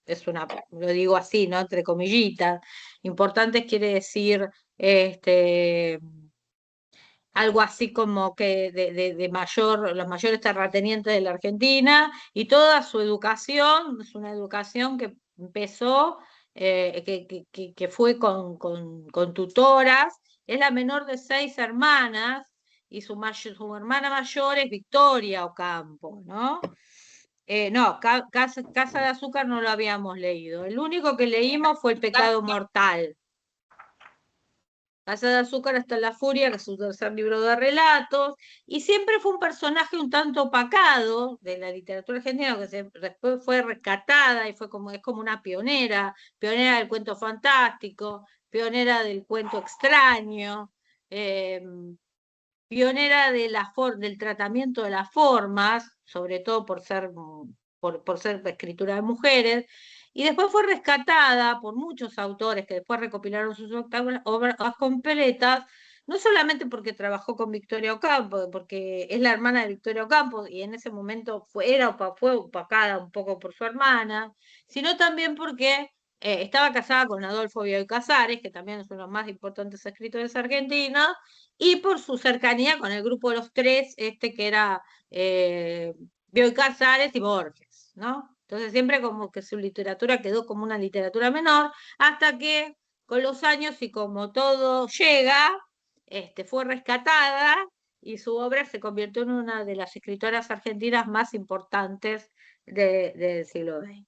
lo digo así, ¿no? Entre comillitas. Importantes quiere decir este, algo así como que de mayor, los mayores terratenientes de la Argentina, y toda su educación es una educación que empezó, que fue con tutoras. Es la menor de 6 hermanas, y su hermana mayor es Victoria Ocampo, ¿no? No, Casa de Azúcar no lo habíamos leído. El único que leímos fue El pecado mortal. Casa de Azúcar hasta la furia, que es su tercer libro de relatos, y siempre fue un personaje un tanto opacado de la literatura argentina, que después fue rescatada y es como una pionera, pionera del cuento fantástico, pionera del cuento extraño, eh, pionera del tratamiento de las formas, sobre todo por ser escritura de mujeres, y después fue rescatada por muchos autores que después recopilaron sus obras completas, no solamente porque trabajó con Victoria Ocampo, porque es la hermana de Victoria Ocampo, y en ese momento fue opacada un poco por su hermana, sino también porque estaba casada con Adolfo Bioy Casares, que también es uno de los más importantes escritores argentinos, y por su cercanía con el grupo de los tres, que era Bioy Casares y Borges, ¿no? Entonces siempre como que su literatura quedó como una literatura menor, hasta que con los años y como todo llega, fue rescatada y su obra se convirtió en una de las escritoras argentinas más importantes del siglo XX.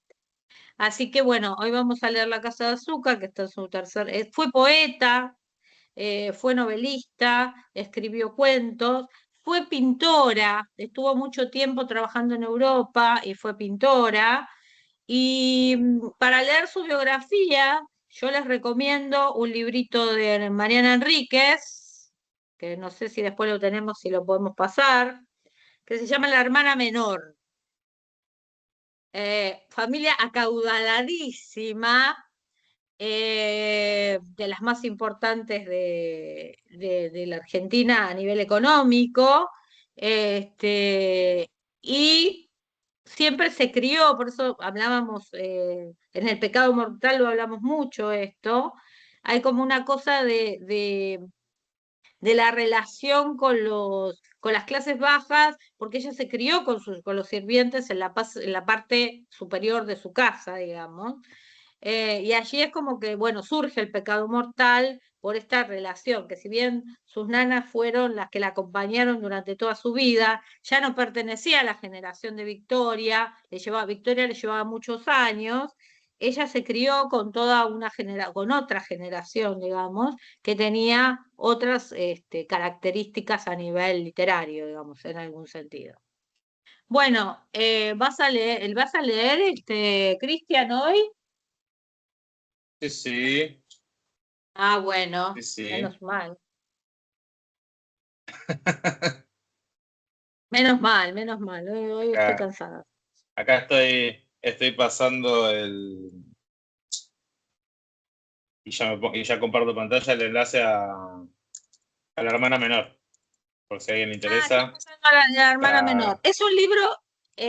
Así que bueno, hoy vamos a leer La Casa de Azúcar, que está en su tercer... fue poeta, fue novelista, escribió cuentos, fue pintora, estuvo mucho tiempo trabajando en Europa y fue pintora. Y para leer su biografía, yo les recomiendo un librito de Mariana Enríquez, que no sé si después lo tenemos, si lo podemos pasar, que se llama La hermana menor. Familia acaudaladísima, de las más importantes de la Argentina a nivel económico, y siempre se crió, por eso hablábamos, en El pecado mortal lo hablamos mucho esto, hay como una cosa de la relación con las clases bajas, porque ella se crió con los sirvientes en la parte superior de su casa, digamos, y allí es como que, bueno, surge el pecado mortal por esta relación, que si bien sus nanas fueron las que la acompañaron durante toda su vida, ya no pertenecía a la generación de Victoria le llevaba muchos años, ella se crió con con otra generación, digamos, que tenía otras características a nivel literario, digamos, en algún sentido. Bueno, ¿vas a leer Cristian hoy? Sí, sí, Ah, bueno, sí, sí. menos mal, menos mal, menos mal. Hoy estoy Acá, cansada. acá estoy pasando y ya comparto pantalla el enlace a la hermana menor, por si a alguien le Ah, está interesa. empezando la hermana menor. Está, Es un libro sí,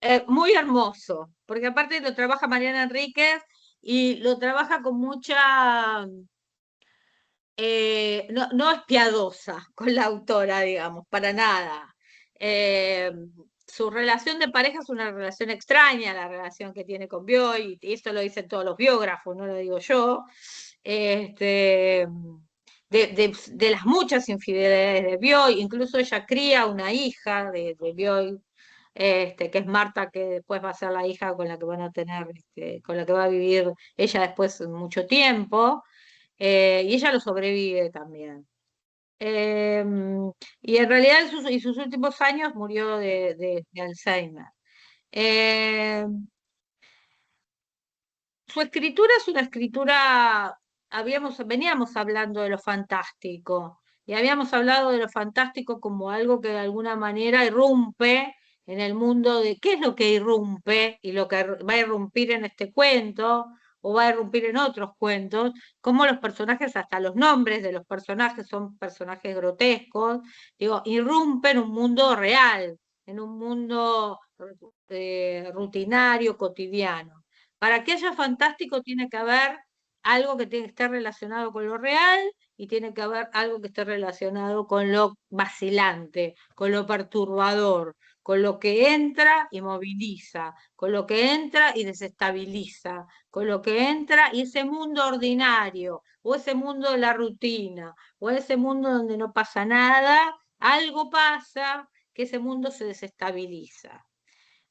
eh, muy hermoso, porque aparte lo trabaja Mariana Enríquez y lo trabaja con mucha, no es piadosa con la autora, digamos, para nada. Eh, Su relación de pareja es una relación extraña, la relación que tiene con Bioy, y esto lo dicen todos los biógrafos, no lo digo yo. Este, de las muchas infidelidades de Bioy, incluso ella cría una hija de Bioy, que es Marta, que después va a ser la hija con la que van a tener, con la que va a vivir ella después mucho tiempo, y ella lo sobrevive también. Eh, y en realidad y sus últimos años murió de Alzheimer. Eh, Su escritura es una escritura, veníamos hablando de lo fantástico, y habíamos hablado de lo fantástico como algo que de alguna manera irrumpe en el mundo de qué es lo que irrumpe y lo que va a irrumpir en este cuento o va a irrumpir en otros cuentos, como los personajes, hasta los nombres de los personajes son personajes grotescos, digo, irrumpe en un mundo real, en un mundo rutinario, cotidiano. Para que haya fantástico tiene que haber algo que tiene que estar relacionado con lo real y tiene que haber algo que esté relacionado con lo vacilante, con lo perturbador, con lo que entra y moviliza, con lo que entra y desestabiliza, con lo que entra y ese mundo ordinario, o ese mundo de la rutina, o ese mundo donde no pasa nada, algo pasa que ese mundo se desestabiliza.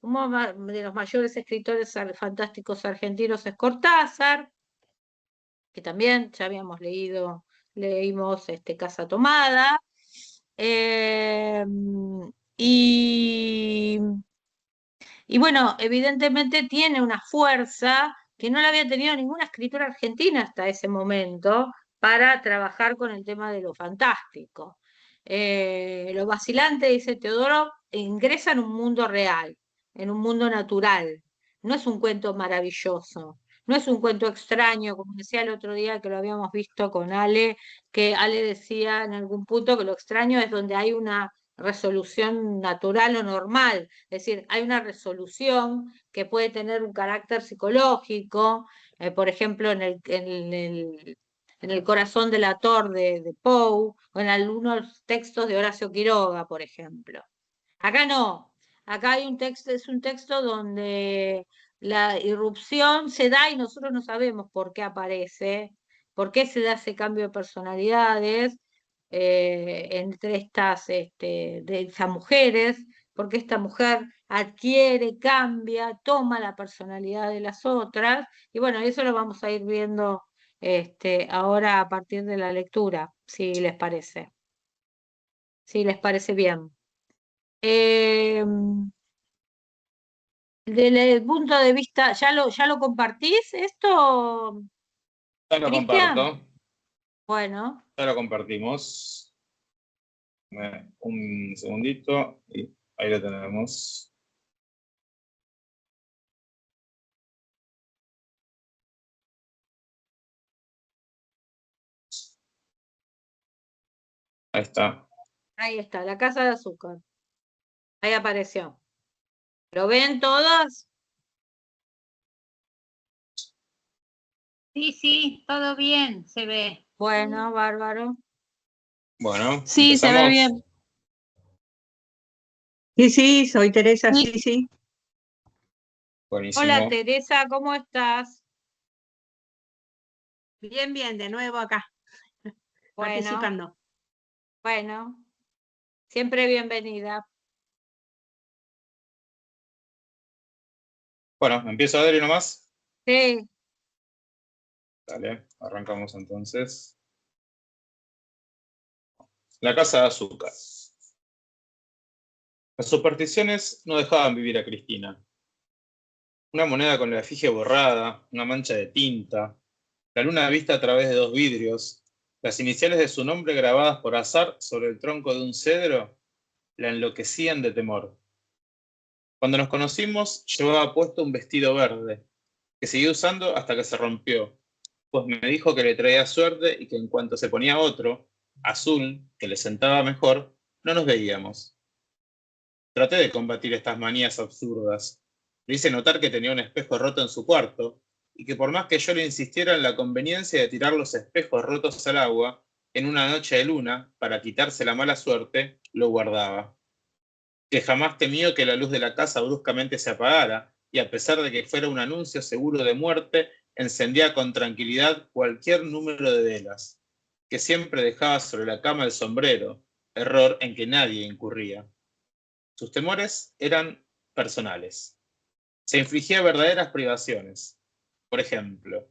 Uno de los mayores escritores fantásticos argentinos es Cortázar, que también ya habíamos leímos Casa Tomada. Y, y bueno, evidentemente tiene una fuerza que no la había tenido ninguna escritora argentina hasta ese momento para trabajar con el tema de lo fantástico. Lo vacilante, dice Teodoro, ingresa en un mundo real, en un mundo natural. No es un cuento maravilloso, no es un cuento extraño, como decía el otro día que lo habíamos visto con Ale, que Ale decía en algún punto que lo extraño es donde hay una resolución natural o normal, es decir, hay una resolución que puede tener un carácter psicológico, por ejemplo, en el corazón del ator de Poe, o en algunos textos de Horacio Quiroga, por ejemplo. Acá no, acá hay un texto, es un texto donde la irrupción se da y nosotros no sabemos por qué aparece, por qué se da ese cambio de personalidades entre de esas mujeres, porque esta mujer adquiere, cambia, toma la personalidad de las otras, y bueno, eso lo vamos a ir viendo ahora a partir de la lectura, si les parece bien. Desde el punto de vista, ¿ya lo compartís esto, Ya lo Cristian? comparto. Bueno. Ya lo compartimos. Un segundito y ahí lo tenemos. Ahí está. Ahí está, la casa de azúcar. Ahí apareció. ¿Lo ven todos? Sí, sí, todo bien, se ve. Bueno, bárbaro. Bueno, Sí, se ve bien. Sí, sí, soy Teresa, sí, sí. Buenísimo. Hola Teresa, ¿cómo estás? Bien, bien, de nuevo acá, participando. Bueno, siempre bienvenida. Bueno, empiezo a ver nomás. Sí. Dale, arrancamos entonces. La casa de azúcar. Las supersticiones no dejaban vivir a Cristina. Una moneda con la efigie borrada, una mancha de tinta, la luna vista a través de 2 vidrios, las iniciales de su nombre grabadas por azar sobre el tronco de un cedro, la enloquecían de temor. Cuando nos conocimos, llevaba puesto un vestido verde, que seguí usando hasta que se rompió, pues me dijo que le traía suerte y que en cuanto se ponía otro, azul, que le sentaba mejor, no nos veíamos. Traté de combatir estas manías absurdas. Le hice notar que tenía un espejo roto en su cuarto y que por más que yo le insistiera en la conveniencia de tirar los espejos rotos al agua, en una noche de luna, para quitarse la mala suerte, lo guardaba. Que jamás temió que la luz de la casa bruscamente se apagara, y a pesar de que fuera un anuncio seguro de muerte, encendía con tranquilidad cualquier número de velas, que siempre dejaba sobre la cama el sombrero, error en que nadie incurría. Sus temores eran personales. Se infligía verdaderas privaciones. Por ejemplo,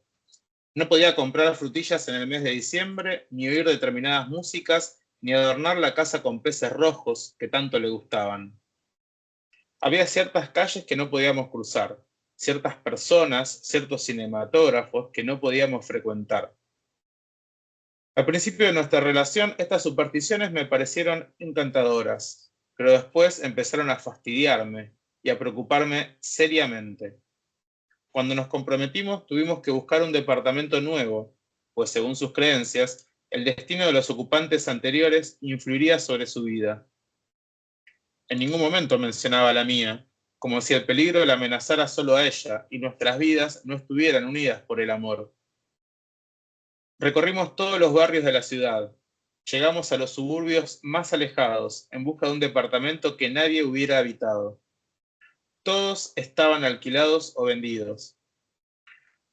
no podía comprar frutillas en el mes de diciembre, ni oír determinadas músicas, ni adornar la casa con peces rojos que tanto le gustaban. Había ciertas calles que no podíamos cruzar, ciertas personas, ciertos cinematógrafos que no podíamos frecuentar. Al principio de nuestra relación, estas supersticiones me parecieron encantadoras, pero después empezaron a fastidiarme y a preocuparme seriamente. Cuando nos comprometimos, tuvimos que buscar un departamento nuevo, pues según sus creencias, el destino de los ocupantes anteriores influiría sobre su vida. En ningún momento mencionaba la mía, como si el peligro la amenazara solo a ella y nuestras vidas no estuvieran unidas por el amor. Recorrimos todos los barrios de la ciudad. Llegamos a los suburbios más alejados en busca de un departamento que nadie hubiera habitado. Todos estaban alquilados o vendidos.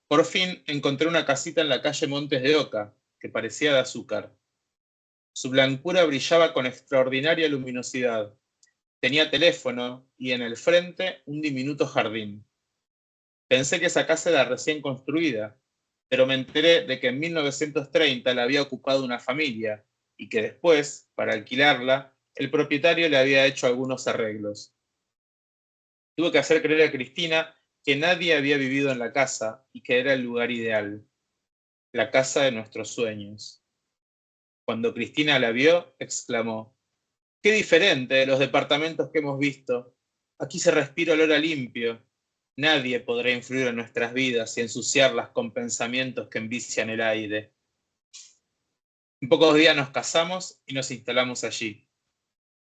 Por fin encontré una casita en la calle Montes de Oca, que parecía de azúcar. Su blancura brillaba con extraordinaria luminosidad. Tenía teléfono y en el frente un diminuto jardín. Pensé que esa casa era recién construida, pero me enteré de que en 1930 la había ocupado una familia y que después, para alquilarla, el propietario le había hecho algunos arreglos. Tuve que hacer creer a Cristina que nadie había vivido en la casa y que era el lugar ideal, la casa de nuestros sueños. Cuando Cristina la vio, exclamó: «¡Qué diferente de los departamentos que hemos visto! Aquí se respira olor a limpio. Nadie podrá influir en nuestras vidas y ensuciarlas con pensamientos que envician el aire». En pocos días nos casamos y nos instalamos allí.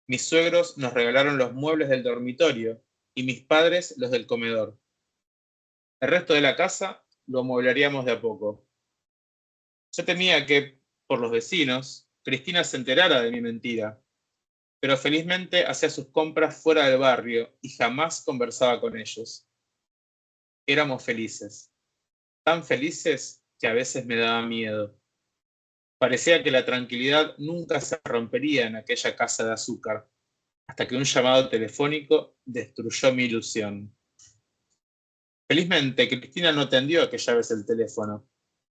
Mis suegros nos regalaron los muebles del dormitorio y mis padres los del comedor. El resto de la casa lo amueblaríamos de a poco. Yo temía que, por los vecinos, Cristina se enterara de mi mentira, pero felizmente hacía sus compras fuera del barrio y jamás conversaba con ellos. Éramos felices, tan felices que a veces me daba miedo. Parecía que la tranquilidad nunca se rompería en aquella casa de azúcar, hasta que un llamado telefónico destruyó mi ilusión. Felizmente, Cristina no atendió aquella vez el teléfono,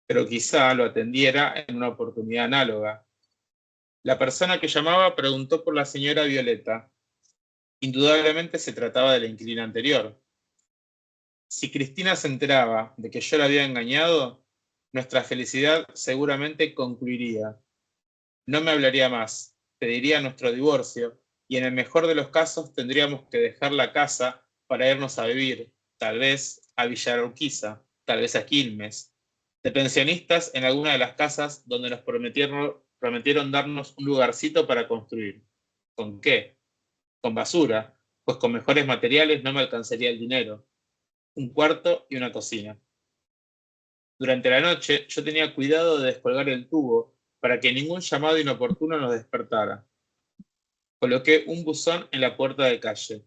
pero quizá lo atendiera en una oportunidad análoga. La persona que llamaba preguntó por la señora Violeta. Indudablemente se trataba de la inquilina anterior. Si Cristina se enteraba de que yo la había engañado, nuestra felicidad seguramente concluiría. No me hablaría más, pediría nuestro divorcio, y en el mejor de los casos tendríamos que dejar la casa para irnos a vivir, tal vez a Villa Urquiza, tal vez a Quilmes, de pensionistas en alguna de las casas donde nos prometieron darnos un lugarcito para construir. ¿Con qué? Con basura, pues con mejores materiales no me alcanzaría el dinero. Un cuarto y una cocina. Durante la noche yo tenía cuidado de descolgar el tubo para que ningún llamado inoportuno nos despertara. Coloqué un buzón en la puerta de calle.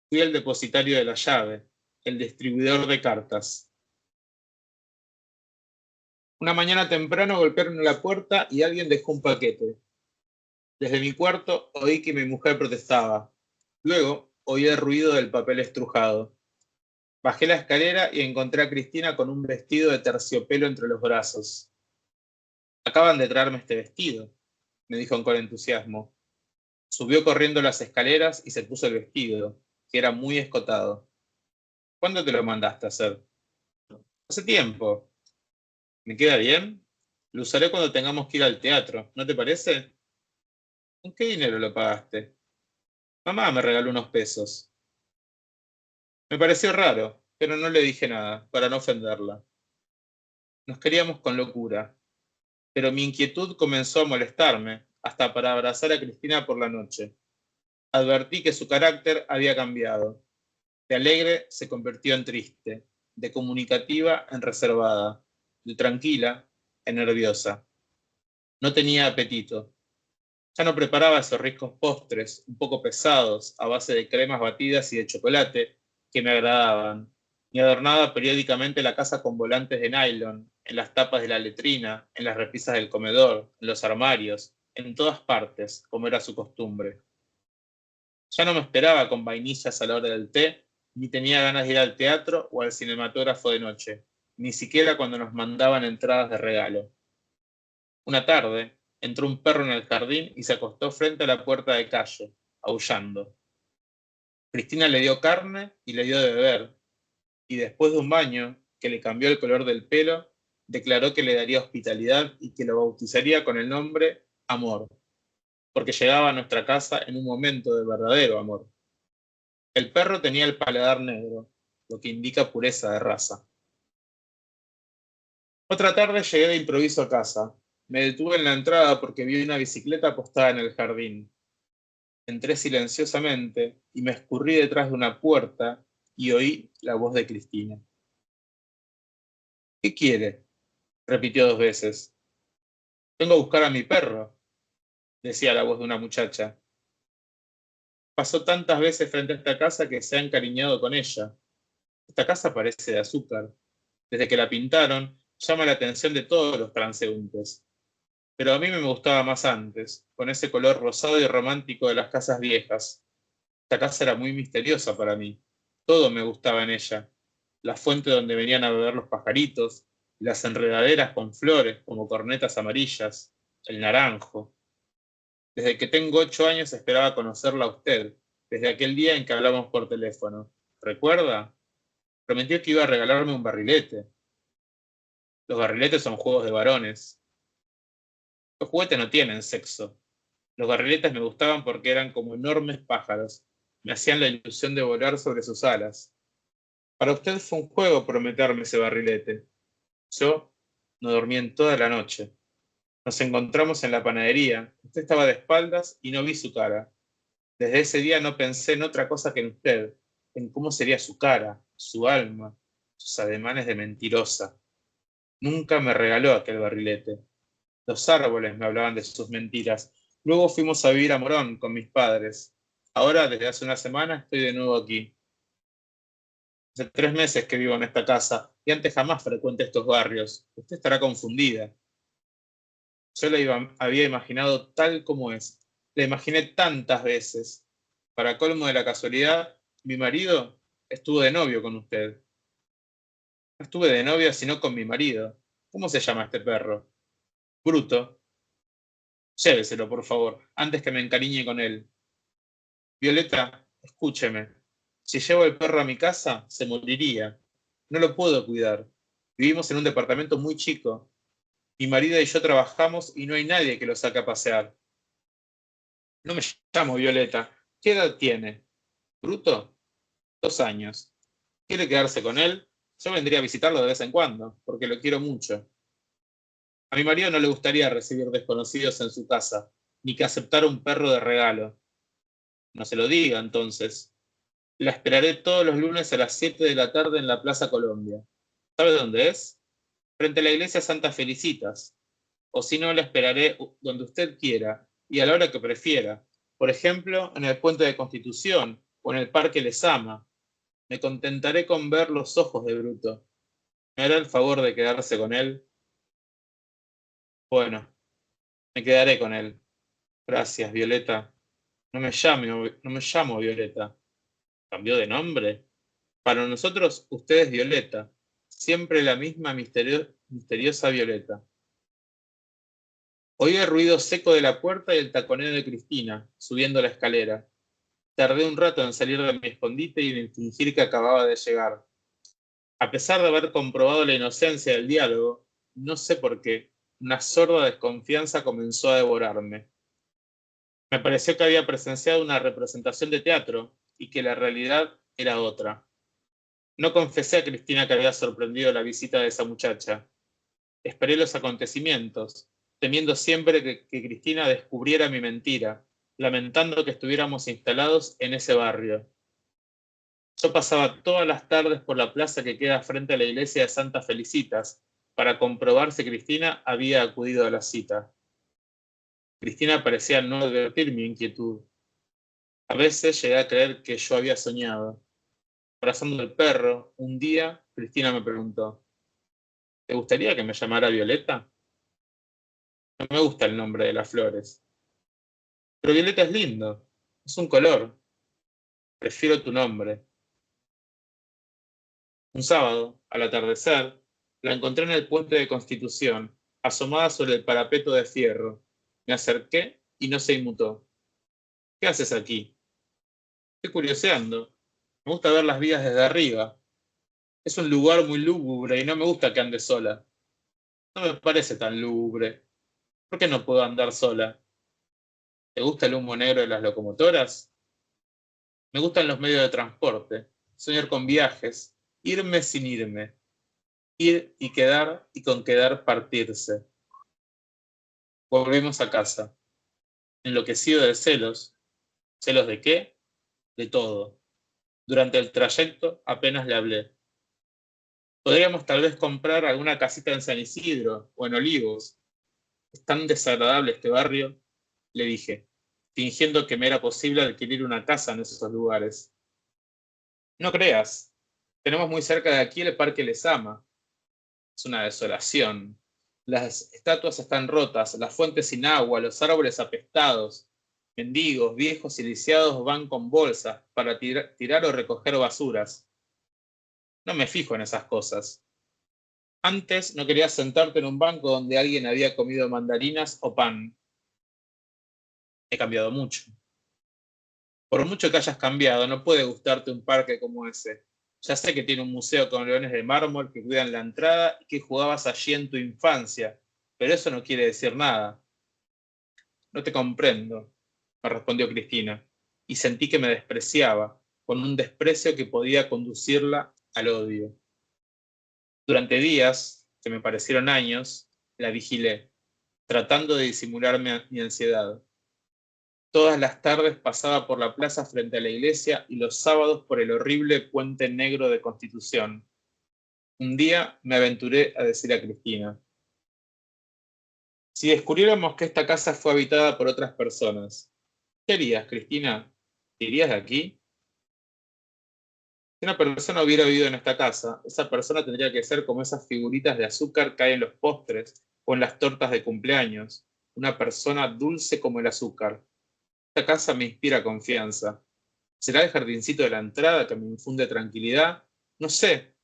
Fui el depositario de la llave, el distribuidor de cartas. Una mañana temprano golpearon la puerta y alguien dejó un paquete. Desde mi cuarto oí que mi mujer protestaba. Luego oí el ruido del papel estrujado. Bajé la escalera y encontré a Cristina con un vestido de terciopelo entre los brazos. «Acaban de traerme este vestido», me dijo con entusiasmo. Subió corriendo las escaleras y se puso el vestido, que era muy escotado. «¿Cuándo te lo mandaste a hacer?» «Hace tiempo». «¿Me queda bien? Lo usaré cuando tengamos que ir al teatro, ¿no te parece?» «¿Con qué dinero lo pagaste?» «Mamá me regaló unos pesos». Me pareció raro, pero no le dije nada, para no ofenderla. Nos queríamos con locura, pero mi inquietud comenzó a molestarme, hasta para abrazar a Cristina por la noche. Advertí que su carácter había cambiado. De alegre se convirtió en triste, de comunicativa en reservada, de tranquila en nerviosa. No tenía apetito. Ya no preparaba esos ricos postres, un poco pesados, a base de cremas batidas y de chocolate, que me agradaban, ni adornaba periódicamente la casa con volantes de nylon, en las tapas de la letrina, en las repisas del comedor, en los armarios, en todas partes, como era su costumbre. Ya no me esperaba con vainillas a la hora del té, ni tenía ganas de ir al teatro o al cinematógrafo de noche, ni siquiera cuando nos mandaban entradas de regalo. Una tarde, entró un perro en el jardín y se acostó frente a la puerta de calle, aullando. Cristina le dio carne y le dio de beber, y después de un baño que le cambió el color del pelo, declaró que le daría hospitalidad y que lo bautizaría con el nombre Amor, porque llegaba a nuestra casa en un momento de verdadero amor. El perro tenía el paladar negro, lo que indica pureza de raza. Otra tarde llegué de improviso a casa. Me detuve en la entrada porque vi una bicicleta apostada en el jardín. Entré silenciosamente y me escurrí detrás de una puerta y oí la voz de Cristina. ¿Qué quiere?, repitió 2 veces. Vengo a buscar a mi perro, decía la voz de una muchacha. Pasó tantas veces frente a esta casa que se ha encariñado con ella. Esta casa parece de azúcar. Desde que la pintaron, llama la atención de todos los transeúntes. Pero a mí me gustaba más antes, con ese color rosado y romántico de las casas viejas. Esta casa era muy misteriosa para mí. Todo me gustaba en ella. La fuente donde venían a beber los pajaritos, las enredaderas con flores como cornetas amarillas, el naranjo. Desde que tengo 8 años esperaba conocerla a usted, desde aquel día en que hablamos por teléfono. ¿Recuerda? Prometió que iba a regalarme un barrilete. Los barriletes son juegos de varones. Los juguetes no tienen sexo. Los barriletes me gustaban porque eran como enormes pájaros. Me hacían la ilusión de volar sobre sus alas. Para usted fue un juego prometerme ese barrilete. Yo no dormí en toda la noche. Nos encontramos en la panadería. Usted estaba de espaldas y no vi su cara. Desde ese día no pensé en otra cosa que en usted, en cómo sería su cara, su alma, sus ademanes de mentirosa. Nunca me regaló aquel barrilete. Los árboles me hablaban de sus mentiras. Luego fuimos a vivir a Morón con mis padres. Ahora, desde hace una semana, estoy de nuevo aquí. Hace 3 meses que vivo en esta casa y antes jamás frecuenté estos barrios. Usted estará confundida. Yo la había imaginado tal como es. La imaginé tantas veces. Para colmo de la casualidad, mi marido estuvo de novio con usted. No estuve de novia sino con mi marido. ¿Cómo se llama este perro? Bruto. Lléveselo, por favor, antes que me encariñe con él. Violeta, escúcheme. Si llevo el perro a mi casa, se moriría. No lo puedo cuidar. Vivimos en un departamento muy chico. Mi marido y yo trabajamos y no hay nadie que lo saque a pasear. No me llamo Violeta. ¿Qué edad tiene? ¿Bruto? 2 años. ¿Quiere quedarse con él? Yo vendría a visitarlo de vez en cuando, porque lo quiero mucho. A mi marido no le gustaría recibir desconocidos en su casa, ni que aceptara un perro de regalo. No se lo diga, entonces. La esperaré todos los lunes a las 7 de la tarde en la Plaza Colombia. ¿Sabe dónde es? Frente a la iglesia Santa Felicitas. O si no, la esperaré donde usted quiera y a la hora que prefiera. Por ejemplo, en el Puente de Constitución o en el Parque Lezama. Me contentaré con ver los ojos de Bruto. ¿Me hará el favor de quedarse con él? Bueno, me quedaré con él. Gracias, Violeta. No me llamo Violeta. ¿Cambió de nombre? Para nosotros, usted es Violeta. Siempre la misma misteriosa Violeta. Oí el ruido seco de la puerta y el taconeo de Cristina, subiendo la escalera. Tardé un rato en salir de mi escondite y en fingir que acababa de llegar. A pesar de haber comprobado la inocencia del diálogo, no sé por qué, una sorda desconfianza comenzó a devorarme. Me pareció que había presenciado una representación de teatro y que la realidad era otra. No confesé a Cristina que había sorprendido la visita de esa muchacha. Esperé los acontecimientos, temiendo siempre que Cristina descubriera mi mentira, lamentando que estuviéramos instalados en ese barrio. Yo pasaba todas las tardes por la plaza que queda frente a la iglesia de Santa Felicitas para comprobar si Cristina había acudido a la cita. Cristina parecía no advertir mi inquietud. A veces llegué a creer que yo había soñado. Abrazando al perro, un día Cristina me preguntó: ¿te gustaría que me llamara Violeta? No me gusta el nombre de las flores. Pero Violeta es lindo, es un color. Prefiero tu nombre. Un sábado, al atardecer, la encontré en el puente de Constitución, asomada sobre el parapeto de fierro. Me acerqué y no se inmutó. ¿Qué haces aquí? Estoy curioseando. Me gusta ver las vías desde arriba. Es un lugar muy lúgubre y no me gusta que ande sola. No me parece tan lúgubre. ¿Por qué no puedo andar sola? ¿Te gusta el humo negro de las locomotoras? Me gustan los medios de transporte, soñar con viajes, irme sin irme, ir y quedar y con quedar partirse. Volvimos a casa. Enloquecido de celos, ¿Celos de qué? De todo. Durante el trayecto apenas le hablé. Podríamos tal vez comprar alguna casita en San Isidro o en Olivos. Es tan desagradable este barrio, le dije, fingiendo que me era posible adquirir una casa en esos lugares. No creas, tenemos muy cerca de aquí el Parque Lezama. Es una desolación. Las estatuas están rotas, las fuentes sin agua, los árboles apestados. Mendigos, viejos y lisiados van con bolsas para tirar o recoger basuras. No me fijo en esas cosas. Antes no querías sentarte en un banco donde alguien había comido mandarinas o pan. He cambiado mucho. Por mucho que hayas cambiado, no puede gustarte un parque como ese. Ya sé que tiene un museo con leones de mármol que cuidan la entrada y que jugabas allí en tu infancia, pero eso no quiere decir nada. No te comprendo, me respondió Cristina, y sentí que me despreciaba, con un desprecio que podía conducirla al odio. Durante días, que me parecieron años, la vigilé, tratando de disimular mi ansiedad. Todas las tardes pasaba por la plaza frente a la iglesia y los sábados por el horrible puente negro de Constitución. Un día me aventuré a decir a Cristina: si descubriéramos que esta casa fue habitada por otras personas, ¿qué harías, Cristina? ¿Te irías de aquí? Si una persona hubiera vivido en esta casa, esa persona tendría que ser como esas figuritas de azúcar que hay en los postres o en las tortas de cumpleaños. Una persona dulce como el azúcar. Esta casa me inspira confianza. ¿Será el jardincito de la entrada que me infunde tranquilidad? No sé.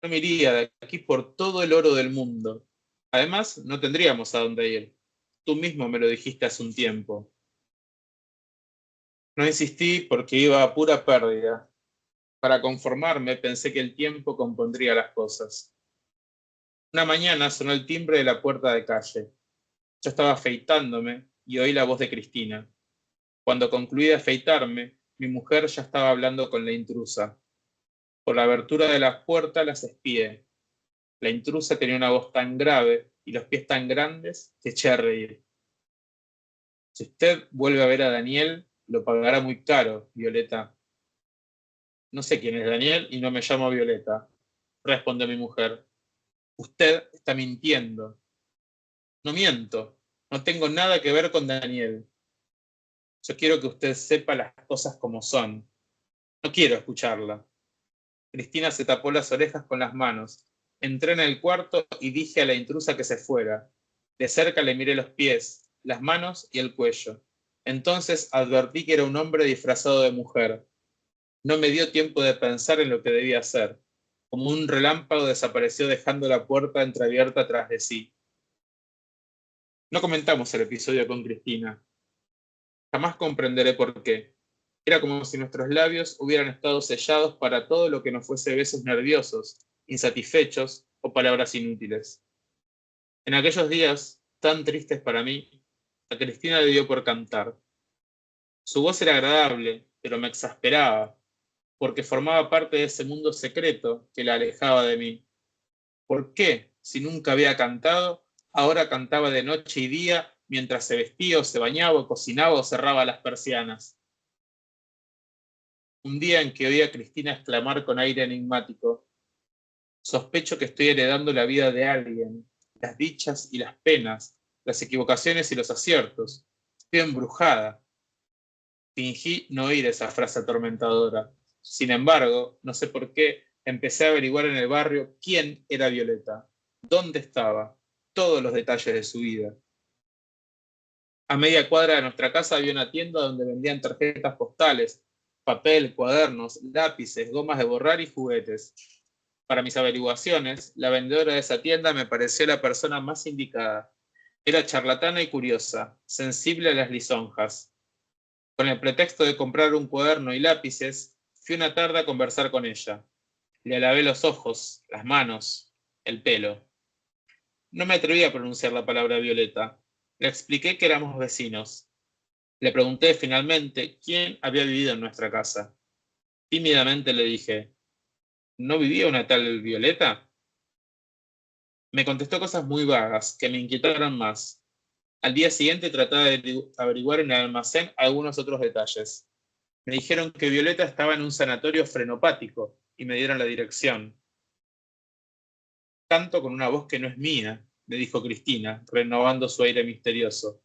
No me iría de aquí por todo el oro del mundo. Además, no tendríamos a dónde ir. Tú mismo me lo dijiste hace un tiempo. No insistí porque iba a pura pérdida. Para conformarme, pensé que el tiempo compondría las cosas. Una mañana sonó el timbre de la puerta de calle. Yo estaba afeitándome y oí la voz de Cristina. Cuando concluí de afeitarme, mi mujer ya estaba hablando con la intrusa. Por la abertura de la puerta las espié. La intrusa tenía una voz tan grave y los pies tan grandes que eché a reír. Si usted vuelve a ver a Daniel, lo pagará muy caro, Violeta. No sé quién es Daniel y no me llamo Violeta, respondió mi mujer. Usted está mintiendo. No miento. No tengo nada que ver con Daniel. Yo quiero que usted sepa las cosas como son. No quiero escucharla. Cristina se tapó las orejas con las manos. Entré en el cuarto y dije a la intrusa que se fuera. De cerca le miré los pies, las manos y el cuello. Entonces advertí que era un hombre disfrazado de mujer. No me dio tiempo de pensar en lo que debía hacer. Como un relámpago desapareció dejando la puerta entreabierta tras de sí. No comentamos el episodio con Cristina. Jamás comprenderé por qué. Era como si nuestros labios hubieran estado sellados para todo lo que no fuese besos nerviosos, insatisfechos o palabras inútiles. En aquellos días, tan tristes para mí, a Cristina le dio por cantar. Su voz era agradable, pero me exasperaba, porque formaba parte de ese mundo secreto que la alejaba de mí. ¿Por qué, si nunca había cantado, ahora cantaba de noche y día mientras se vestía o se bañaba o cocinaba o cerraba las persianas? Un día en que oí a Cristina exclamar con aire enigmático: sospecho que estoy heredando la vida de alguien, las dichas y las penas, las equivocaciones y los aciertos. Estoy embrujada. Fingí no oír esa frase atormentadora. Sin embargo, no sé por qué, empecé a averiguar en el barrio quién era Violeta, dónde estaba, todos los detalles de su vida. A media cuadra de nuestra casa había una tienda donde vendían tarjetas postales, papel, cuadernos, lápices, gomas de borrar y juguetes. Para mis averiguaciones, la vendedora de esa tienda me pareció la persona más indicada. Era charlatana y curiosa, sensible a las lisonjas. Con el pretexto de comprar un cuaderno y lápices, fui una tarde a conversar con ella. Le lavé los ojos, las manos, el pelo. No me atreví a pronunciar la palabra Violeta. Le expliqué que éramos vecinos. Le pregunté finalmente quién había vivido en nuestra casa. Tímidamente le dije: ¿no vivía una tal Violeta? Me contestó cosas muy vagas que me inquietaron más. Al día siguiente trataba de averiguar en el almacén algunos otros detalles. Me dijeron que Violeta estaba en un sanatorio frenopático y me dieron la dirección. Canto con una voz que no es mía, me dijo Cristina, renovando su aire misterioso.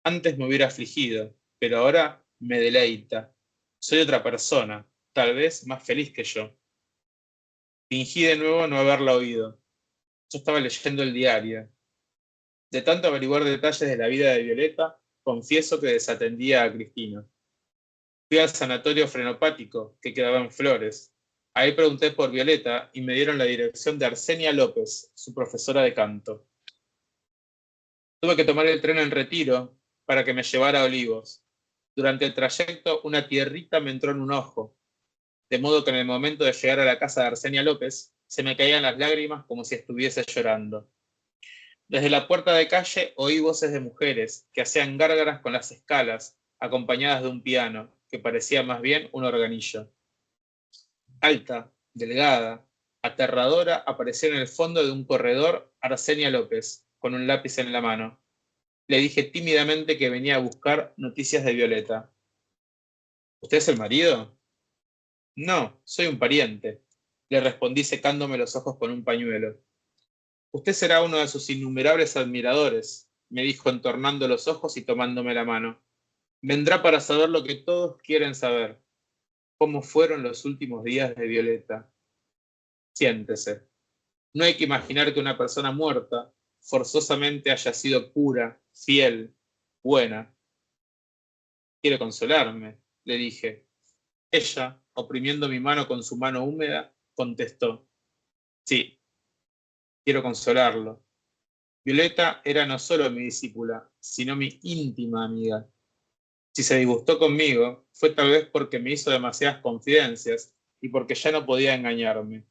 Antes me hubiera afligido, pero ahora me deleita. Soy otra persona, tal vez más feliz que yo. Fingí de nuevo no haberla oído. Yo estaba leyendo el diario. De tanto averiguar detalles de la vida de Violeta, confieso que desatendía a Cristina. Fui al sanatorio frenopático, que quedaba en Flores. Ahí pregunté por Violeta y me dieron la dirección de Arsenia López, su profesora de canto. Tuve que tomar el tren en Retiro para que me llevara a Olivos. Durante el trayecto, una tierrita me entró en un ojo, de modo que en el momento de llegar a la casa de Arsenia López, se me caían las lágrimas como si estuviese llorando. Desde la puerta de calle oí voces de mujeres que hacían gárgaras con las escalas, acompañadas de un piano, que parecía más bien un organillo. Alta, delgada, aterradora, apareció en el fondo de un corredor Arsenia López, con un lápiz en la mano. Le dije tímidamente que venía a buscar noticias de Violeta. ¿Usted es el marido? No, soy un pariente, le respondí secándome los ojos con un pañuelo. Usted será uno de sus innumerables admiradores, me dijo entornando los ojos y tomándome la mano. Vendrá para saber lo que todos quieren saber. ¿Cómo fueron los últimos días de Violeta? Siéntese. No hay que imaginar que una persona muerta forzosamente haya sido pura, fiel, buena. Quiere consolarme, le dije. Ella, oprimiendo mi mano con su mano húmeda, contestó. Sí, quiero consolarlo. Violeta era no solo mi discípula, sino mi íntima amiga. Si se disgustó conmigo, fue tal vez porque me hizo demasiadas confidencias y porque ya no podía engañarme.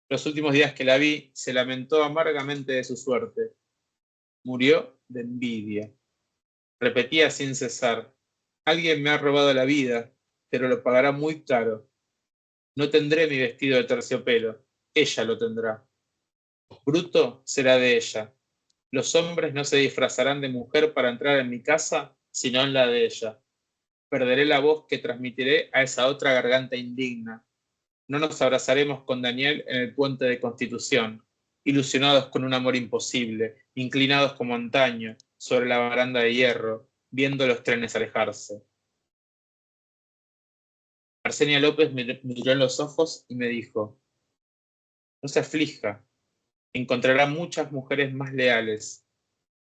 Los últimos días que la vi, se lamentó amargamente de su suerte. Murió de envidia. Repetía sin cesar, alguien me ha robado la vida, pero lo pagará muy caro. No tendré mi vestido de terciopelo, ella lo tendrá. Bruto será de ella. Los hombres no se disfrazarán de mujer para entrar en mi casa, sino en la de ella. Perderé la voz que transmitiré a esa otra garganta indigna. No nos abrazaremos con Daniel en el puente de Constitución, ilusionados con un amor imposible, inclinados como antaño, sobre la baranda de hierro, viendo los trenes alejarse. Arsenia López me miró en los ojos y me dijo, no se aflija, encontrará muchas mujeres más leales.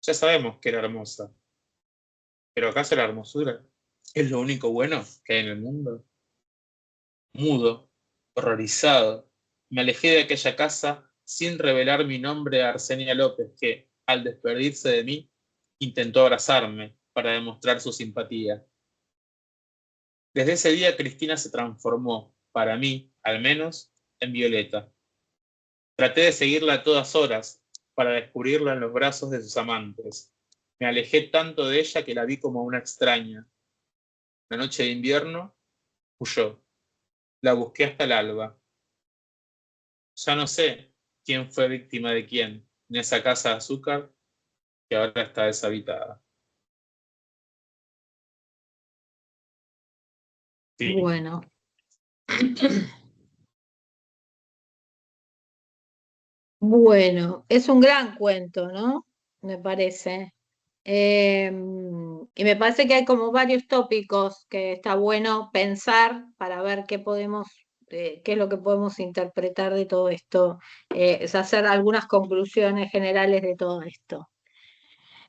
Ya sabemos que era hermosa. ¿Pero acaso la hermosura es lo único bueno que hay en el mundo? Mudo, horrorizado, me alejé de aquella casa sin revelar mi nombre a Arsenia López, que, al despedirse de mí, intentó abrazarme para demostrar su simpatía. Desde ese día Cristina se transformó, para mí, al menos, en Violeta. Traté de seguirla a todas horas para descubrirla en los brazos de sus amantes. Me alejé tanto de ella que la vi como una extraña. La noche de invierno huyó. La busqué hasta el alba. Ya no sé quién fue víctima de quién en esa casa de azúcar que ahora está deshabitada. Sí. Bueno. Bueno, es un gran cuento, ¿no? Me parece. Y me parece que hay como varios tópicos que está bueno pensar para ver qué es lo que podemos interpretar de todo esto, es hacer algunas conclusiones generales de todo esto.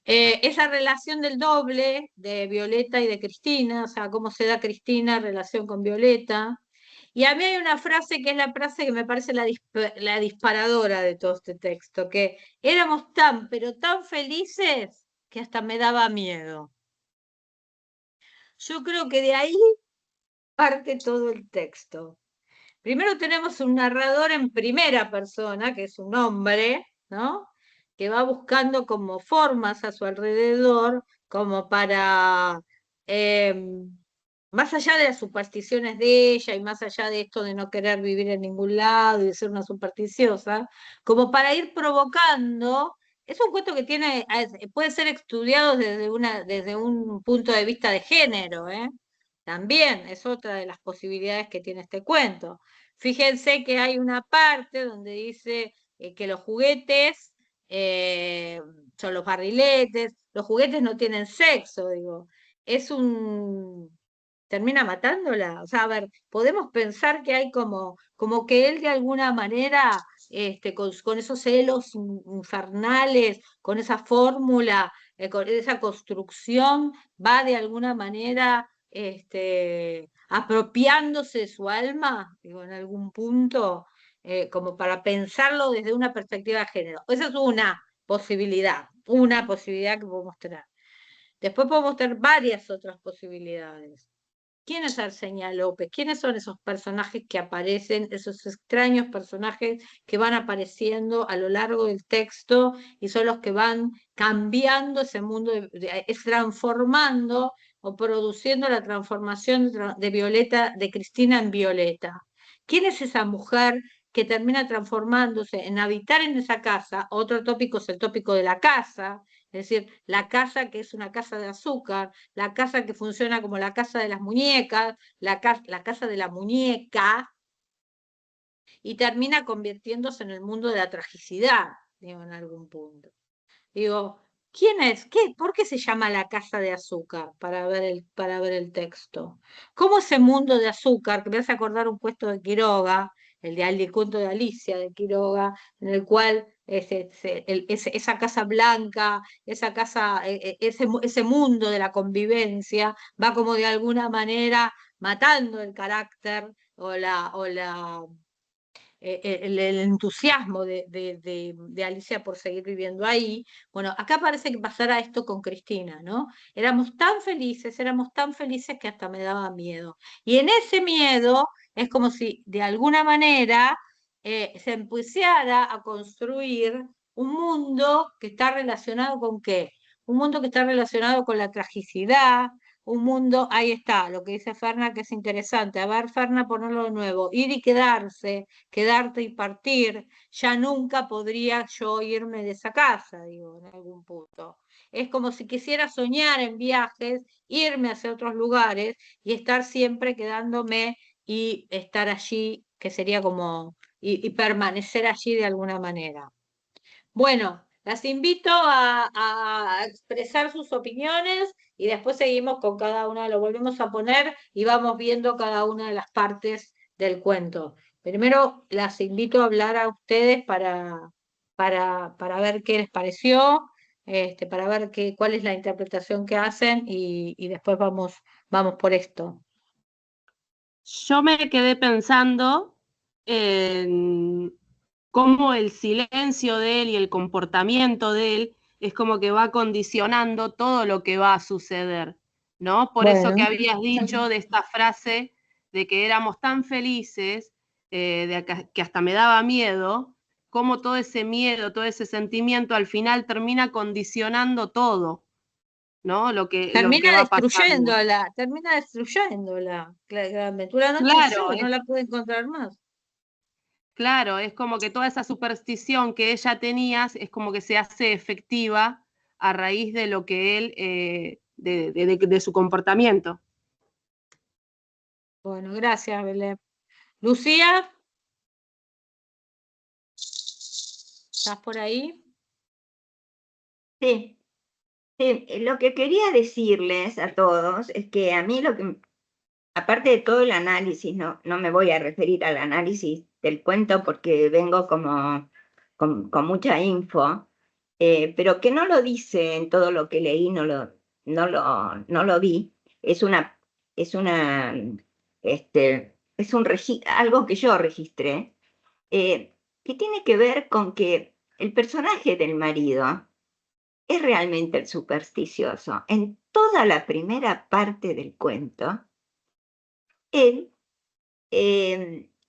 Esa relación del doble de Violeta y de Cristina, o sea, cómo se da Cristina en relación con Violeta. Y a mí hay una frase que es la frase que me parece la disparadora de todo este texto, que éramos tan, pero tan felices que hasta me daba miedo. Yo creo que de ahí parte todo el texto. Primero tenemos un narrador en primera persona, que es un hombre, ¿no? Que va buscando como formas a su alrededor, como para, más allá de las supersticiones de ella y más allá de esto de no querer vivir en ningún lado y de ser una supersticiosa, como para ir provocando es un cuento que puede ser estudiado desde un punto de vista de género, ¿eh? También es otra de las posibilidades que tiene este cuento. Fíjense que hay una parte donde dice que los juguetes son los barriletes, los juguetes no tienen sexo, digo. Es un... termina matándola. O sea, a ver, podemos pensar que hay como que él de alguna manera, con esos celos infernales, con esa fórmula, con esa construcción, va de alguna manera apropiándose de su alma, digo, en algún punto, como para pensarlo desde una perspectiva de género. Esa es una posibilidad que podemos tener. Después podemos tener varias otras posibilidades. ¿Quién es Arseña López? ¿Quiénes son esos personajes que aparecen, esos extraños personajes que van apareciendo a lo largo del texto y son los que van cambiando ese mundo, transformando o produciendo la transformación de Violeta, de Cristina en Violeta? ¿Quién es esa mujer que termina transformándose en habitar en esa casa? Otro tópico es el tópico de la casa, es decir, la casa que es una casa de azúcar, la casa que funciona como la casa de las muñecas, la casa de la muñeca, y termina convirtiéndose en el mundo de la tragicidad, digo, en algún punto. Digo, ¿quién es? ¿Por qué se llama la casa de azúcar? Para ver el texto. ¿Cómo ese mundo de azúcar, que me hace acordar un cuento de Quiroga, el cuento de Alicia de Quiroga, en el cual esa casa blanca, esa casa, ese mundo de la convivencia, va como de alguna manera matando el carácter el entusiasmo de Alicia por seguir viviendo ahí. Bueno, acá parece que pasará esto con Cristina, ¿no? Éramos tan felices que hasta me daba miedo. Y en ese miedo es como si de alguna manera se empezara a construir un mundo que está relacionado con ¿qué? Un mundo que está relacionado con la tragicidad, un mundo, ahí está, lo que dice Ferna, que es interesante. A ver, Ferna, ponerlo de nuevo. Ir y quedarte y partir, ya nunca podría yo irme de esa casa, digo, en algún punto. Es como si quisiera soñar en viajes, irme hacia otros lugares y estar siempre quedándome y estar allí, que sería como, y permanecer allí de alguna manera. Bueno, las invito a expresar sus opiniones y después seguimos con cada una, lo volvemos a poner y vamos viendo cada una de las partes del cuento. Primero las invito a hablar a ustedes para ver qué les pareció, para ver cuál es la interpretación que hacen y después vamos por esto. Yo me quedé pensando en cómo el silencio de él y el comportamiento de él es como que va condicionando todo lo que va a suceder, ¿no? Por eso que habías dicho de esta frase de que éramos tan felices, que hasta me daba miedo, cómo todo ese miedo, todo ese sentimiento al final termina condicionando todo, ¿no? Lo que va pasando. Termina destruyéndola. La aventura no Claro, no la puede encontrar más. Claro, es como que toda esa superstición que ella tenía es como que se hace efectiva a raíz de lo que él, de su comportamiento. Bueno, gracias, Belén. Lucía, ¿estás por ahí? Sí, lo que quería decirles a todos es que a mí aparte de todo el análisis, no me voy a referir al análisis del cuento porque vengo como con mucha info, pero que no lo dice en todo lo que leí, no lo vi. Es algo que yo registré, que tiene que ver con que el personaje del marido es realmente el supersticioso. En toda la primera parte del cuento, él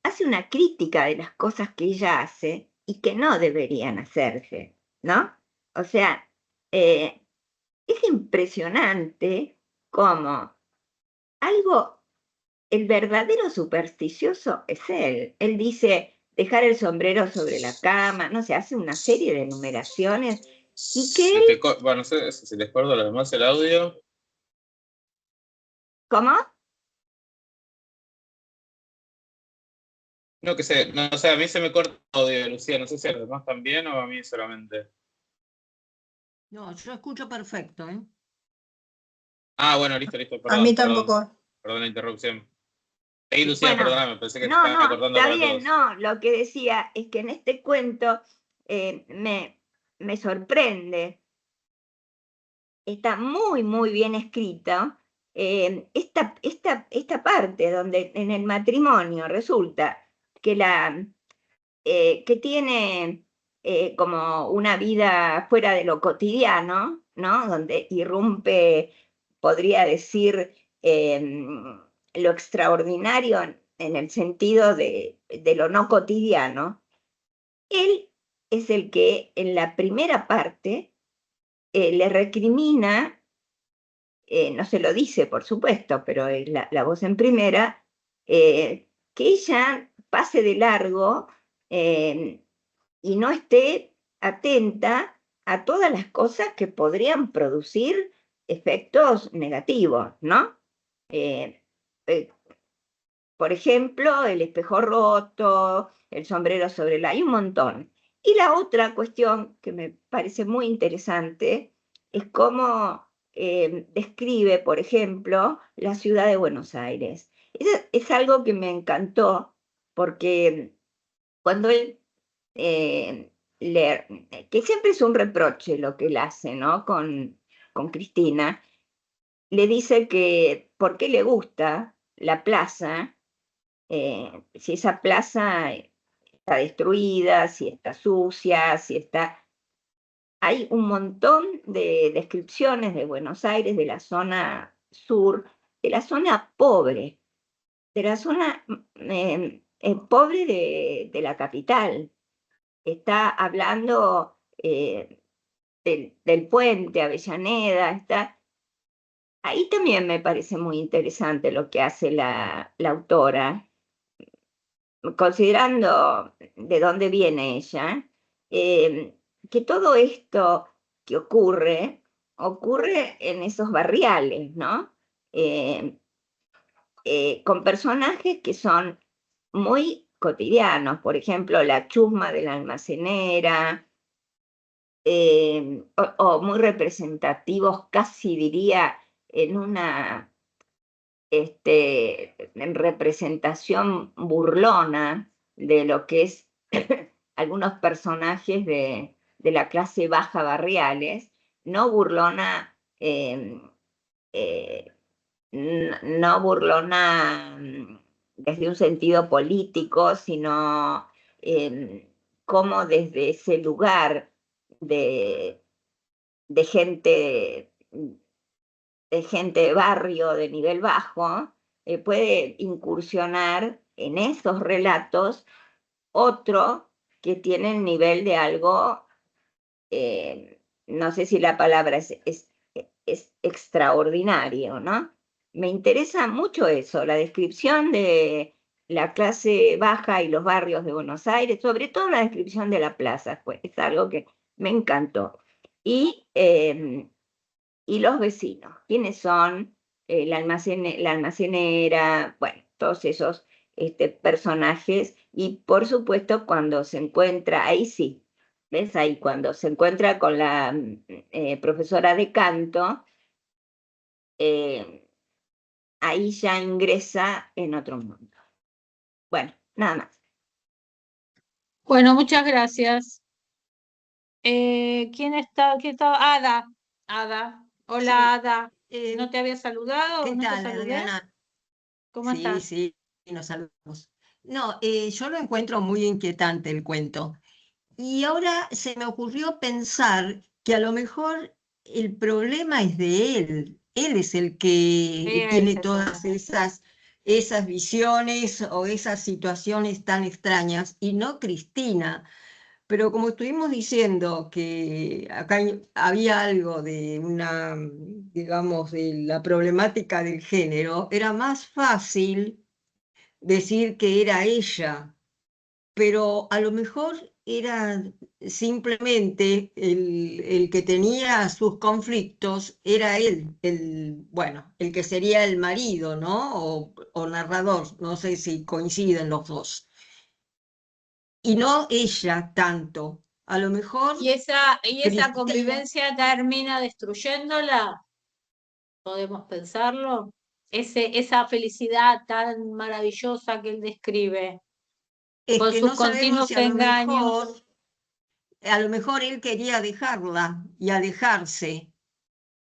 hace una crítica de las cosas que ella hace y que no deberían hacerse, ¿no? O sea, es impresionante cómo el verdadero supersticioso es él. Él dice dejar el sombrero sobre la cama, no sé, hace una serie de enumeraciones Y que él, Bueno, no sé si les corto lo demás el audio. ¿cómo? No, que sé, no, o sea, a mí se me corta el audio, Lucía, no sé si a los demás también o a mí solamente. No, yo escucho perfecto, ¿eh? Ah, bueno, listo, A mí perdón, tampoco. perdón la interrupción. Hey, Lucía, Bueno, perdóname, pensé que te no, estaba cortando está para bien, todos. no, lo que decía es que en este cuento me sorprende, está muy, muy bien escrito, esta parte donde en el matrimonio resulta que, que tiene como una vida fuera de lo cotidiano, ¿no? Donde irrumpe, podría decir, lo extraordinario en el sentido de lo no cotidiano. Él es el que en la primera parte le recrimina, no se lo dice, por supuesto, pero es la voz en primera, que ella pase de largo y no esté atenta a todas las cosas que podrían producir efectos negativos, ¿no? Eh, eh, por ejemplo, el espejo roto, el sombrero sobre hay un montón. Y la otra cuestión que me parece muy interesante es cómo describe, por ejemplo, la ciudad de Buenos Aires. Es algo que me encantó porque cuando él, que siempre es un reproche lo que él hace, ¿no? Con Cristina, le dice que por qué le gusta la plaza, si esa plaza está destruida, si está sucia, si está... Hay un montón de descripciones de Buenos Aires, de la zona sur, de la zona pobre, de la zona pobre de la capital. Está hablando del puente Avellaneda, está... Ahí también me parece muy interesante lo que hace la autora, considerando de dónde viene ella, que todo esto que ocurre en esos barriales, ¿no? Eh, con personajes que son muy cotidianos, por ejemplo, la chusma de la almacenera, o muy representativos, casi diría, en una en representación burlona de lo que es algunos personajes de la clase baja barriales, no burlona, eh, no burlona desde un sentido político, sino cómo desde ese lugar de, de gente de barrio de nivel bajo, puede incursionar en esos relatos otro que tiene el nivel de algo, no sé si la palabra es extraordinario, ¿no? Me interesa mucho eso, la descripción de la clase baja y los barrios de Buenos Aires, sobre todo la descripción de la plaza, pues es algo que me encantó. Y los vecinos, quiénes son, la almacenera, bueno, todos esos personajes, y por supuesto cuando se encuentra, ahí sí, ¿ves? Ahí cuando se encuentra con la profesora de canto, eh, ahí ya ingresa en otro mundo. Bueno, nada más. Bueno, muchas gracias. ¿Quién está? ¿Quién está? Ada. Ada. Sí, Hola, Ada. ¿No eh, te había saludado? ¿qué ¿No te tal, saludé? Adriana? ¿Cómo Sí, estás? sí, nos saludamos. No, yo lo encuentro muy inquietante el cuento. Y ahora se me ocurrió pensar que a lo mejor el problema es de él. Él es el Sí, que ese tiene es el todas tema. esas visiones o esas situaciones tan extrañas y no Cristina. Pero como estuvimos diciendo que acá había algo de una, digamos, de la problemática del género, era más fácil decir que era ella pero a lo mejor era simplemente el que tenía sus conflictos, era él, bueno, el que sería el marido, ¿no? O narrador, no sé si coinciden los dos. Y no ella tanto. A lo mejor ¿Y esa Cristina, convivencia termina destruyéndola? ¿Podemos pensarlo? Esa felicidad tan maravillosa que él describe, es con que sus no sabemos continuos si engaños. a lo mejor él quería dejarla y alejarse.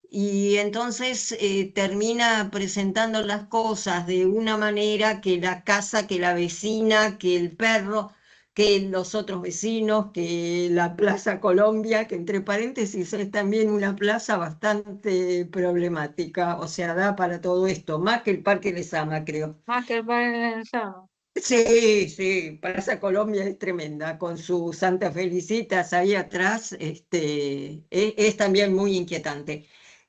Y entonces termina presentando las cosas de una manera que la casa, que la vecina, que el perro, que los otros vecinos, que la Plaza Colombia, que entre paréntesis es también una plaza bastante problemática, o sea, da para todo esto, más que el Parque Lezama, creo. Más que el padre del Llano. Sí, sí, Plaza Colombia es tremenda, con sus Santa Felicitas ahí atrás, es también muy inquietante.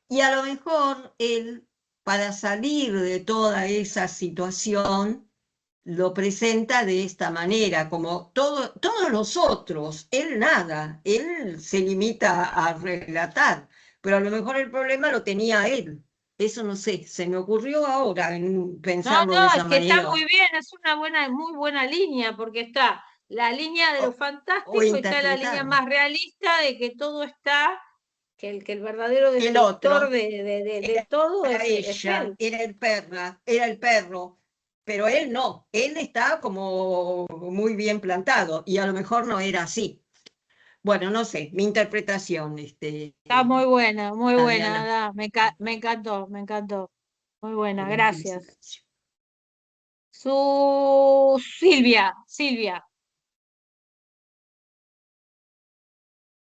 Y a lo mejor él, para salir de toda esa situación, lo presenta de esta manera, como todos los otros, él nada, él se limita a relatar, pero a lo mejor el problema lo tenía él. Eso no sé, se me ocurrió ahora en No, pensarlo de no, es esa que está manera. muy bien, es una muy buena línea, porque está la línea de O, lo o fantástico y está la línea interpretar. más realista de que todo está, que el verdadero El destructor otro de todo era es ella, él. era el perro, pero él no, él está como muy bien plantado y a lo mejor no era así. Bueno, no sé, mi interpretación, Está muy buena, Adriana. Ada, me encantó, me encantó. Muy buena, gracias. Silvia.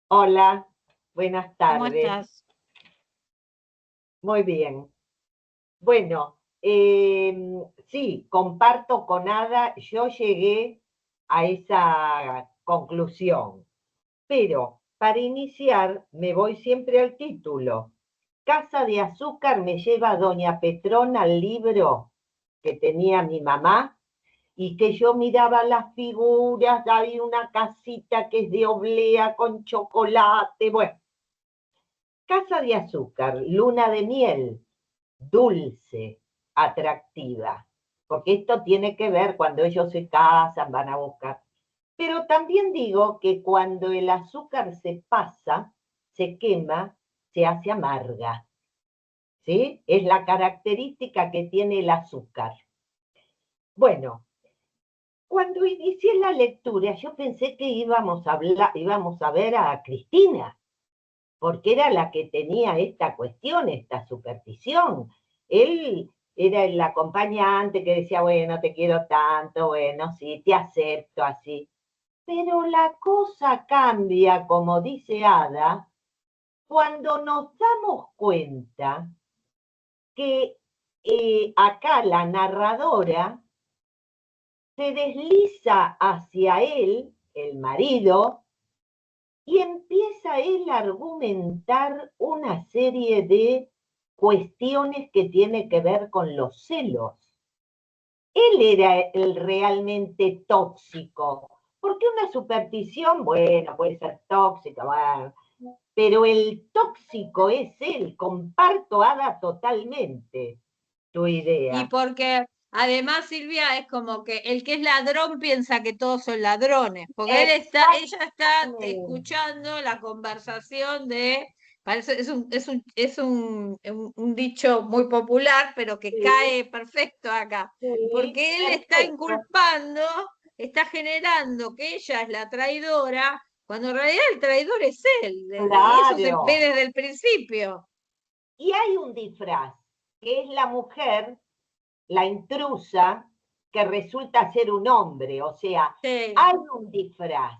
Hola, buenas ¿Cómo tardes. estás? Muy bien. Bueno, sí, comparto con Ada, yo llegué a esa conclusión, pero para iniciar me voy siempre al título. Casa de Azúcar me lleva Doña Petrona al libro que tenía mi mamá y que yo miraba las figuras, hay una casita que es de oblea con chocolate, bueno. Casa de Azúcar, luna de miel, dulce, atractiva, porque esto tiene que ver cuando ellos se casan, van a buscar. Pero también digo que cuando el azúcar se pasa, se quema, se hace amarga, ¿sí? Es la característica que tiene el azúcar. Bueno, cuando inicié la lectura, yo pensé que íbamos a ver a Cristina, porque era la que tenía esta cuestión, esta superstición. Él era el acompañante que decía, bueno, te quiero tanto, bueno, sí, te acepto así. Pero la cosa cambia, como dice Ada, cuando nos damos cuenta que acá la narradora se desliza hacia él, el marido, y empieza él a argumentar una serie de cuestiones que tiene que ver con los celos. Él era el realmente tóxico, porque una superstición, bueno, puede ser tóxica, bueno, pero el tóxico es él. Comparto, Ada, totalmente tu Y idea. porque además, Silvia, es como que el que es ladrón piensa que todos son ladrones, porque ella está Exactamente. escuchando la conversación parece, un dicho muy popular, pero que Sí, cae perfecto acá, sí, porque él está perfecto. inculpando, está generando que ella es la traidora, cuando en realidad el traidor es él, y eso se ve Claro. desde el principio. Y hay un disfraz, que es la mujer, la intrusa, que resulta ser un hombre. O sea, Sí. hay un disfraz,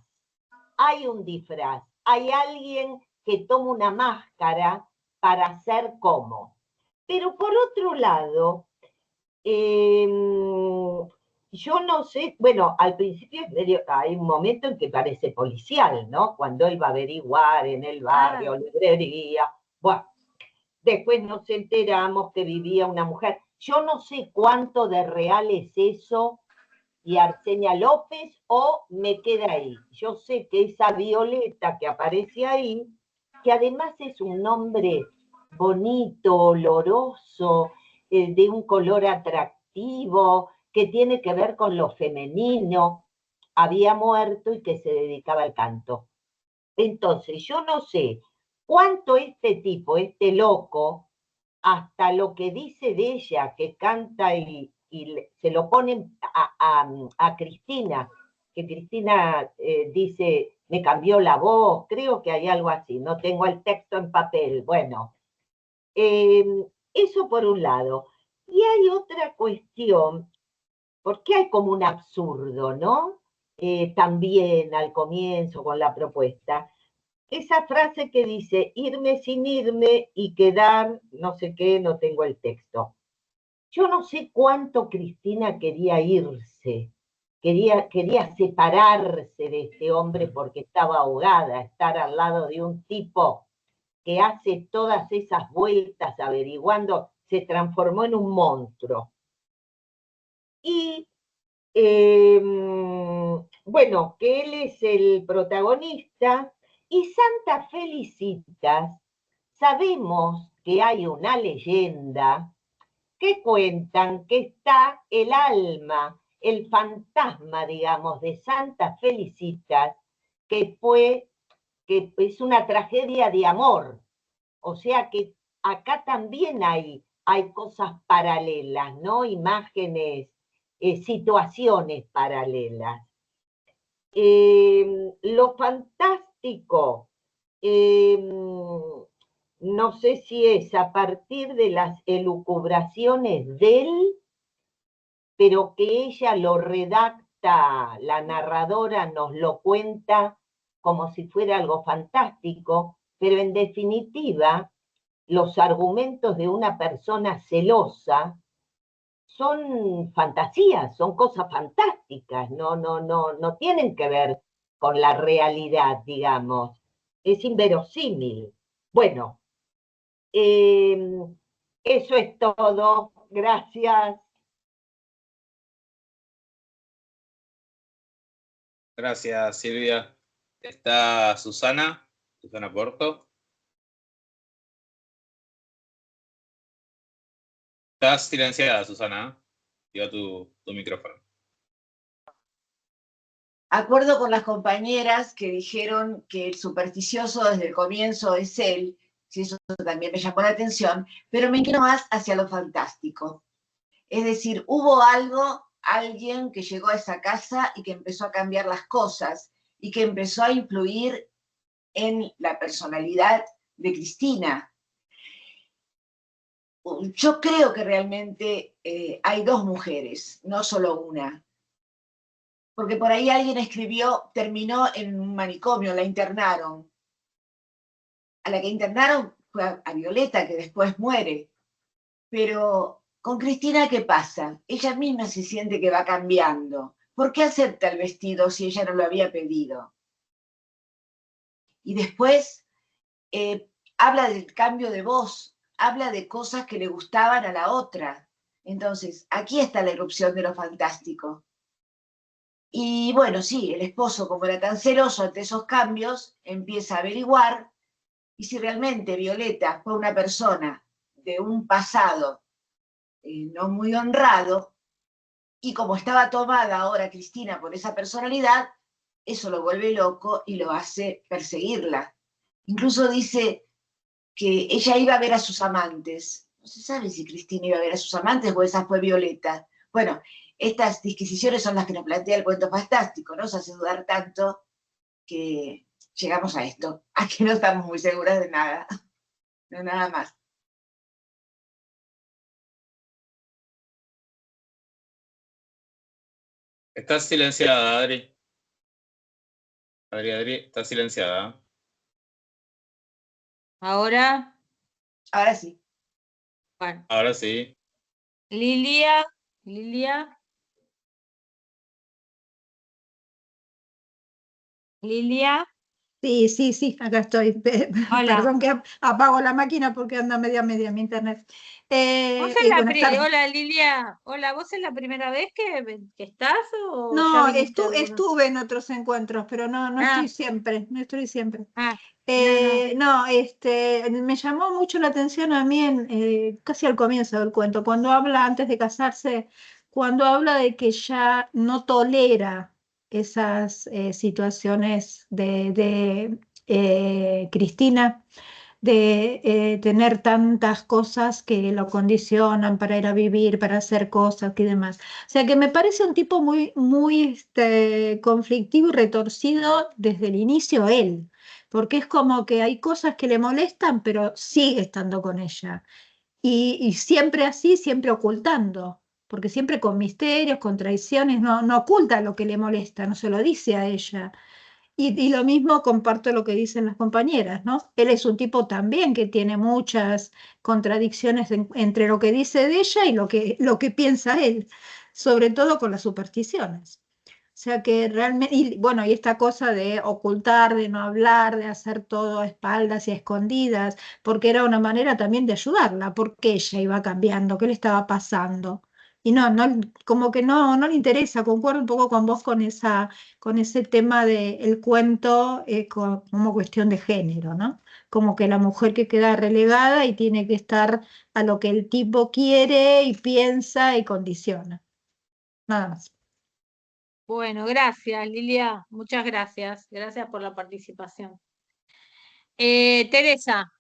hay un disfraz. Hay alguien que toma una máscara para ser como. Pero por otro lado, eh, yo no sé, bueno, al principio hay un momento en que parece policial, ¿no? Cuando él va a averiguar en el barrio, Ah, librería. Bueno, después nos enteramos que vivía una mujer. Yo no sé cuánto de real es eso, y Arsenia López o me queda ahí. Yo sé que esa Violeta que aparece ahí, que además es un nombre bonito, oloroso, de un color atractivo, que tiene que ver con lo femenino, había muerto y que se dedicaba al canto. Entonces, yo no sé cuánto este tipo, este loco, hasta lo que dice de ella, que canta y se lo ponen a Cristina, que Cristina dice, me cambió la voz, creo que hay algo así, no tengo el texto en papel. Bueno, eso por un lado. Y hay otra cuestión, porque hay como un absurdo, ¿no? También al comienzo con la propuesta. Esa frase que dice, irme sin irme y quedar, no sé qué, no tengo el texto. Yo no sé cuánto Cristina quería irse, quería separarse de este hombre porque estaba ahogada, estar al lado de un tipo que hace todas esas vueltas averiguando, se transformó en un monstruo. Y bueno, que él es el protagonista, y Santa Felicitas, sabemos que hay una leyenda que cuentan que está el alma, el fantasma, digamos, de Santa Felicitas, que es una tragedia de amor. O sea que acá también hay cosas paralelas, ¿no? Imágenes, situaciones paralelas. Lo fantástico, no sé si es a partir de las elucubraciones de él, pero que ella lo redacta, la narradora nos lo cuenta como si fuera algo fantástico, pero en definitiva, los argumentos de una persona celosa son fantasías, son cosas fantásticas, no tienen que ver con la realidad, digamos. Es inverosímil. Bueno, eso es todo. Gracias. Gracias, Silvia. Está Susana Porto. Estás silenciada, Susana. Digo tu micrófono. Acuerdo con las compañeras que dijeron que el supersticioso desde el comienzo es él, sí, eso también me llamó la atención, pero me inclino más hacia lo fantástico. Es decir, hubo alguien que llegó a esa casa y que empezó a cambiar las cosas y que empezó a influir en la personalidad de Cristina. Yo creo que realmente hay dos mujeres, no solo una. Porque por ahí alguien escribió, terminó en un manicomio, la internaron. A la que internaron fue a Violeta, que después muere. Pero con Cristina, ¿qué pasa? Ella misma se siente que va cambiando. ¿Por qué acepta el vestido si ella no lo había pedido? Y después habla del cambio de voz, habla de cosas que le gustaban a la otra. Entonces, aquí está la erupción de lo fantástico. Y bueno, sí, el esposo, como era tan celoso ante esos cambios, empieza a averiguar, y si realmente Violeta fue una persona de un pasado no muy honrado, y como estaba tomada ahora Cristina por esa personalidad, eso lo vuelve loco y lo hace perseguirla. Incluso dice que ella iba a ver a sus amantes. No se sabe si Cristina iba a ver a sus amantes o esa fue Violeta. Bueno, estas disquisiciones son las que nos plantea el cuento fantástico, ¿no? Nos hace dudar tanto que llegamos a esto, a que no estamos muy seguras de nada, no nada más. Estás silenciada, Adri. Adri, estás silenciada. Ahora, Ahora sí. bueno. Ahora sí. Lilia. Lilia. Sí, acá estoy. Hola. Perdón que apago la máquina porque anda media mi internet. Buenas tardes. Hola Lilia, hola, ¿vos es la primera vez que estás o ya No, viniste alguna? estuve en otros encuentros, pero no estoy siempre, no estoy siempre. No. Me llamó mucho la atención a mí casi al comienzo del cuento, cuando habla antes de casarse, cuando habla de que ya no tolera esas situaciones de Cristina, de tener tantas cosas que lo condicionan para ir a vivir, para hacer cosas y demás. O sea que me parece un tipo muy conflictivo y retorcido desde el inicio él, porque es como que hay cosas que le molestan, pero sigue estando con ella. Y siempre así, siempre ocultando, porque siempre con misterios, con traiciones, no oculta lo que le molesta, no se lo dice a ella. Y lo mismo comparto lo que dicen las compañeras, ¿no? Él es un tipo también que tiene muchas contradicciones entre lo que dice de ella y lo que piensa él, sobre todo con las supersticiones. O sea que realmente, y bueno, y esta cosa de ocultar, de no hablar, de hacer todo a espaldas y a escondidas, porque era una manera también de ayudarla, porque ella iba cambiando, qué le estaba pasando. Y como que no le interesa, concuerdo un poco con vos con ese tema del cuento como cuestión de género, ¿no? Como que la mujer que queda relegada y tiene que estar a lo que el tipo quiere y piensa y condiciona. Nada más. Bueno, gracias Lilia, muchas gracias, gracias por la participación. Teresa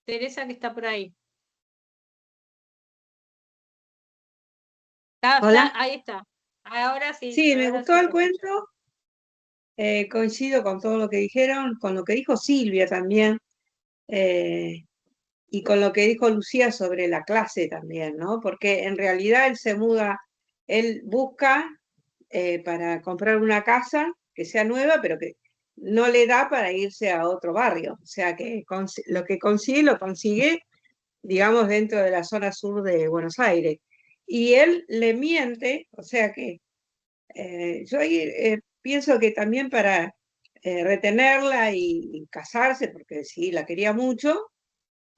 que está por ahí. Hola. Ahí está. Ahora sí. Sí, me ahora gustó sí el te cuento. escucho. Coincido con todo lo que dijeron, con lo que dijo Silvia también, y con lo que dijo Lucía sobre la clase también, ¿no? Porque en realidad él se muda, él busca para comprar una casa que sea nueva, pero que no le da para irse a otro barrio. O sea que lo que consigue, lo consigue, digamos, dentro de la zona sur de Buenos Aires. Y él le miente, o sea que yo ahí pienso que también para retenerla y casarse, porque sí, la quería mucho,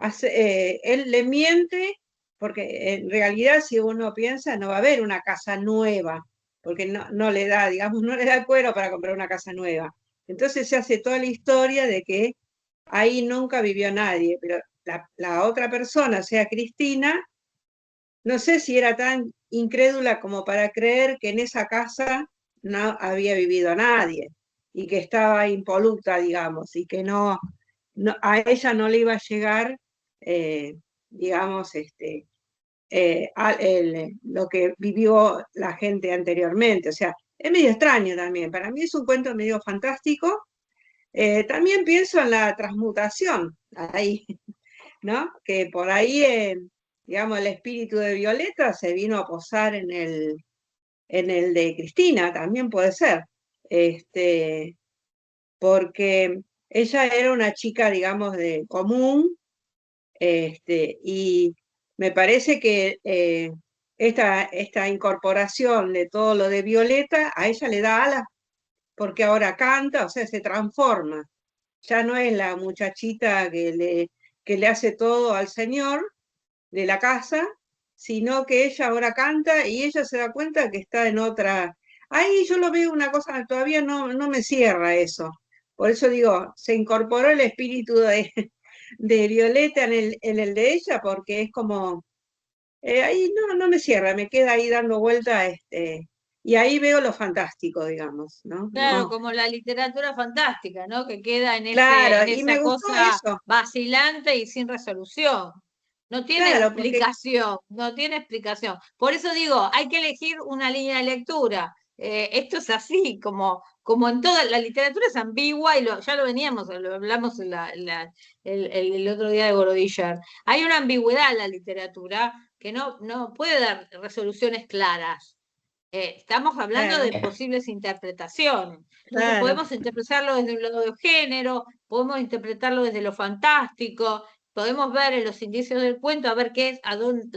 él le miente, porque en realidad si uno piensa no va a haber una casa nueva, porque no le da, digamos, no le da el cuero para comprar una casa nueva. Entonces se hace toda la historia de que ahí nunca vivió nadie, pero la otra persona, o sea, Cristina, no sé si era tan incrédula como para creer que en esa casa no había vivido nadie y que estaba impoluta, digamos, y que a ella no le iba a llegar, digamos, lo que vivió la gente anteriormente. O sea, es medio extraño también. Para mí es un cuento medio fantástico. También pienso en la transmutación, ahí, ¿no? Que por ahí, digamos, el espíritu de Violeta se vino a posar en el de Cristina, también puede ser. Porque ella era una chica, digamos, de común, y me parece que esta incorporación de todo lo de Violeta a ella le da alas porque ahora canta, o sea, se transforma. Ya no es la muchachita que le hace todo al señor de la casa, sino que ella ahora canta y ella se da cuenta que está en otra. Ahí yo lo veo una cosa, todavía no me cierra eso. Por eso digo, se incorporó el espíritu de Violeta en el de ella, porque es como, ahí no me cierra, me queda ahí dando vuelta, y ahí veo lo fantástico, digamos, ¿no? Claro, como la literatura fantástica, ¿no? Que queda en Claro, y me esa gustó cosa eso, vacilante y sin resolución. No tiene claro, porque explicación, no tiene explicación. Por eso digo, hay que elegir una línea de lectura. Esto es así, como en toda la literatura es ambigua y ya lo veníamos, lo hablamos el otro día de Gorodillar. Hay una ambigüedad en la literatura que no puede dar resoluciones claras. Estamos hablando de posibles interpretaciones. Entonces claro. podemos interpretarlo desde un lado de género, podemos interpretarlo desde lo fantástico, podemos ver en los indicios del cuento a ver qué es,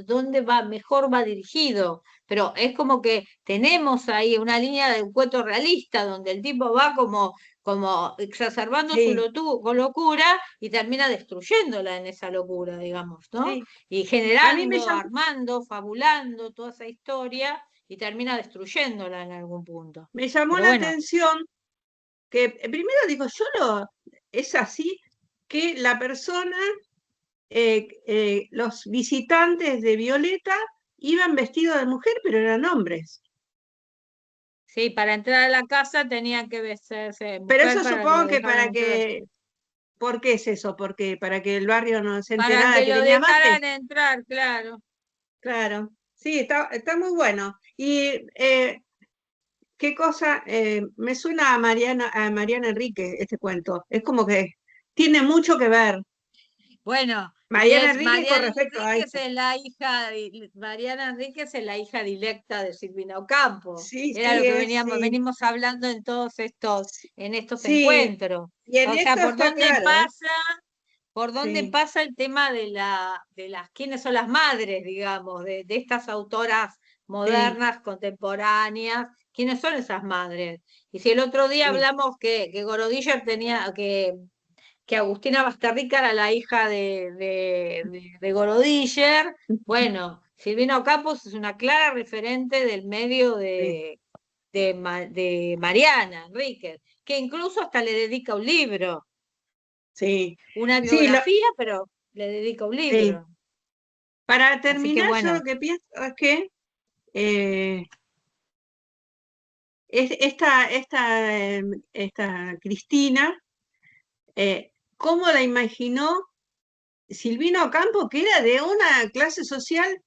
dónde va, mejor va dirigido. pero es como que tenemos ahí una línea de un cuento realista donde el tipo va como exacerbando su Sí, locura y termina destruyéndola en esa locura, digamos, ¿no? sí. Y A mí me generando, llamó, armando, fabulando toda esa historia y termina destruyéndola en algún punto. me llamó Pero la bueno, atención que primero digo, es así que la persona, los visitantes de Violeta iban vestidos de mujer, pero eran hombres. sí, para entrar a la casa tenían que vestirse Pero mujer eso para que lo supongo que dejaran entrar. ¿por qué es eso? Porque para que el barrio no se Para enterara que que lo tenía amantes. dejaran entrar, claro. Claro, sí, está muy bueno. Y qué cosa, me suena a Mariana Enríquez este cuento. Es como que tiene mucho que ver. Bueno, y Mariana es Enríquez con Mariana respecto a Enríquez esto. es la hija, Mariana Enríquez es la hija directa de Silvina Ocampo. Sí, Era sí, lo que sí. venimos hablando en estos Sí, encuentros. y en O sea, esto está claro, ¿eh? por dónde Sí, pasa el tema de las, quiénes son las madres, digamos, de estas autoras sí, modernas, contemporáneas, quiénes son esas madres. Y si el otro día sí. hablamos que Gorodiller tenía, que Agustina Basterrica era la hija de Gorodiller, bueno, Silvina Ocampo es una clara referente del medio Sí, de Mariana Enríquez, que incluso hasta le dedica un libro, sí. una Sí, biografía, pero le dedica un sí. libro. Para Así que terminar, yo bueno, lo que pienso es que eh, esta Cristina, ¿cómo la imaginó Silvina Ocampo, que era de una clase social?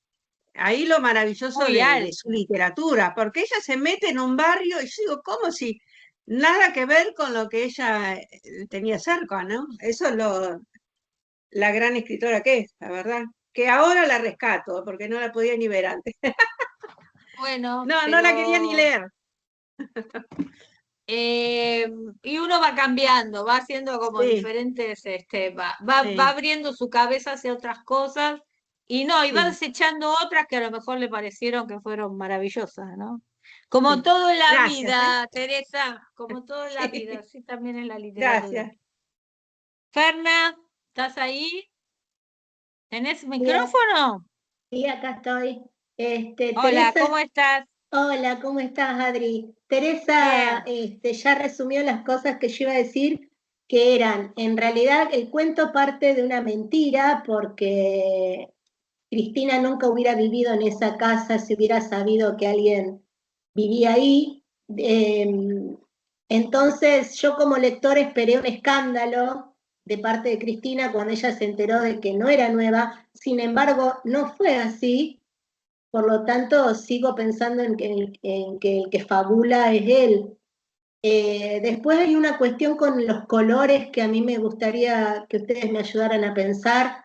Ahí lo maravilloso muy de su alta. literatura, porque ella se mete en un barrio y yo digo, ¿cómo si nada que ver con lo que ella tenía cerca, ¿no? Eso es la gran escritora que es, la verdad. Que ahora la rescato, porque no la podía ni ver antes. Bueno, No, no la quería ni pero leer. y uno va cambiando, va haciendo como Sí, diferentes, va sí, abriendo su cabeza hacia otras cosas y no, y va sí, desechando otras que a lo mejor le parecieron que fueron maravillosas, ¿no? Como sí. todo en la Gracias, ¿eh? vida, Teresa, como todo en la vida, Sí, así también en la literatura. gracias. Ferna, ¿estás ahí? ¿Tenés Bien, micrófono? sí, acá estoy. Hola, Teresa, ¿cómo estás? hola, ¿cómo estás, Adri? Teresa, Bien. ya resumió las cosas que yo iba a decir, que eran, en realidad, el cuento parte de una mentira, porque Cristina nunca hubiera vivido en esa casa si hubiera sabido que alguien vivía ahí. Entonces, yo como lector esperé un escándalo de parte de Cristina cuando ella se enteró de que no era nueva. Sin embargo, no fue así. Por lo tanto, sigo pensando en que el que fabula es él. Después hay una cuestión con los colores que a mí me gustaría que ustedes me ayudaran a pensar,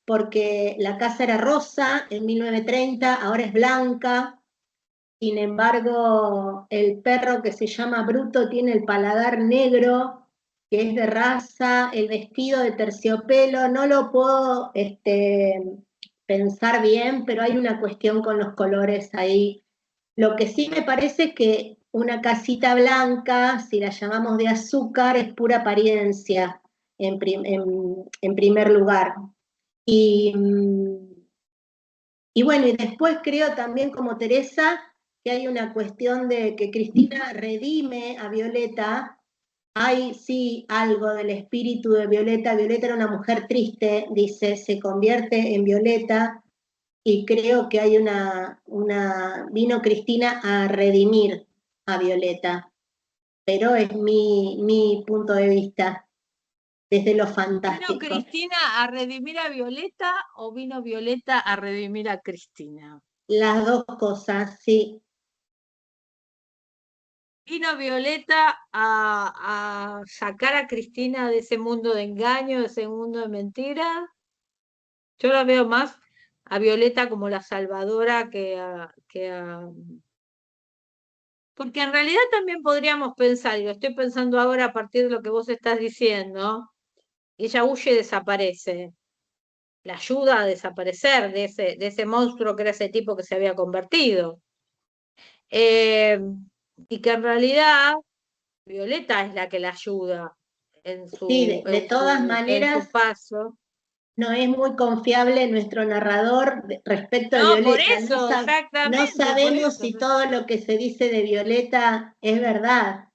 porque la casa era rosa en 1930, ahora es blanca. Sin embargo, el perro que se llama Bruto tiene el paladar negro, que es de raza, el vestido de terciopelo. No lo puedo pensar bien, pero hay una cuestión con los colores ahí. Lo que sí me parece es que una casita blanca, si la llamamos de azúcar, es pura apariencia en primer lugar. Y, y bueno, y después creo también como Teresa que hay una cuestión de que Cristina redime a Violeta. Hay sí algo del espíritu de Violeta. Violeta era una mujer triste, dice, se convierte en Violeta y creo que hay vino Cristina a redimir a Violeta, pero es mi punto de vista desde lo ¿Vino fantástico. Cristina a redimir a Violeta o vino Violeta a redimir a Cristina? Las dos cosas, sí. ¿Vino Violeta a sacar a Cristina de ese mundo de engaño, de ese mundo de mentiras? Yo la veo más a Violeta como la salvadora Porque en realidad también podríamos pensar, y lo estoy pensando ahora a partir de lo que vos estás diciendo, ella huye y desaparece, la ayuda a desaparecer de ese monstruo que era ese tipo que se había convertido. y que en realidad Violeta es la que la ayuda en Sí, de todas en maneras, su paso. no es muy confiable nuestro narrador respecto a No, por Violeta. eso, No exactamente, por sabemos eso. si todo lo que se dice de Violeta es verdad,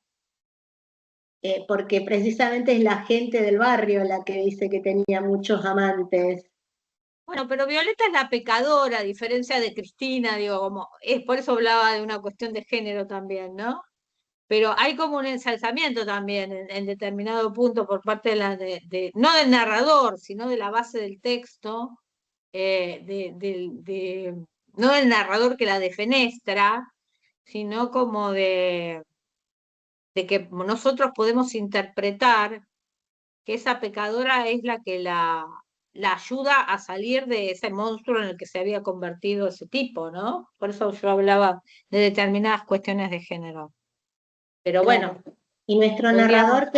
porque precisamente es la gente del barrio la que dice que tenía muchos amantes. Bueno, pero Violeta es la pecadora, a diferencia de Cristina, digo, como, es por eso hablaba de una cuestión de género también, ¿no? Pero hay como un ensalzamiento también en determinado punto por parte de no del narrador, sino de la base del texto, no del narrador que la defenestra, sino como de que nosotros podemos interpretar que esa pecadora es la que la ayuda a salir de ese monstruo en el que se había convertido ese tipo, ¿no? Por eso yo hablaba de determinadas cuestiones de género. Pero bueno, Claro. Y nuestro podríamos... narrador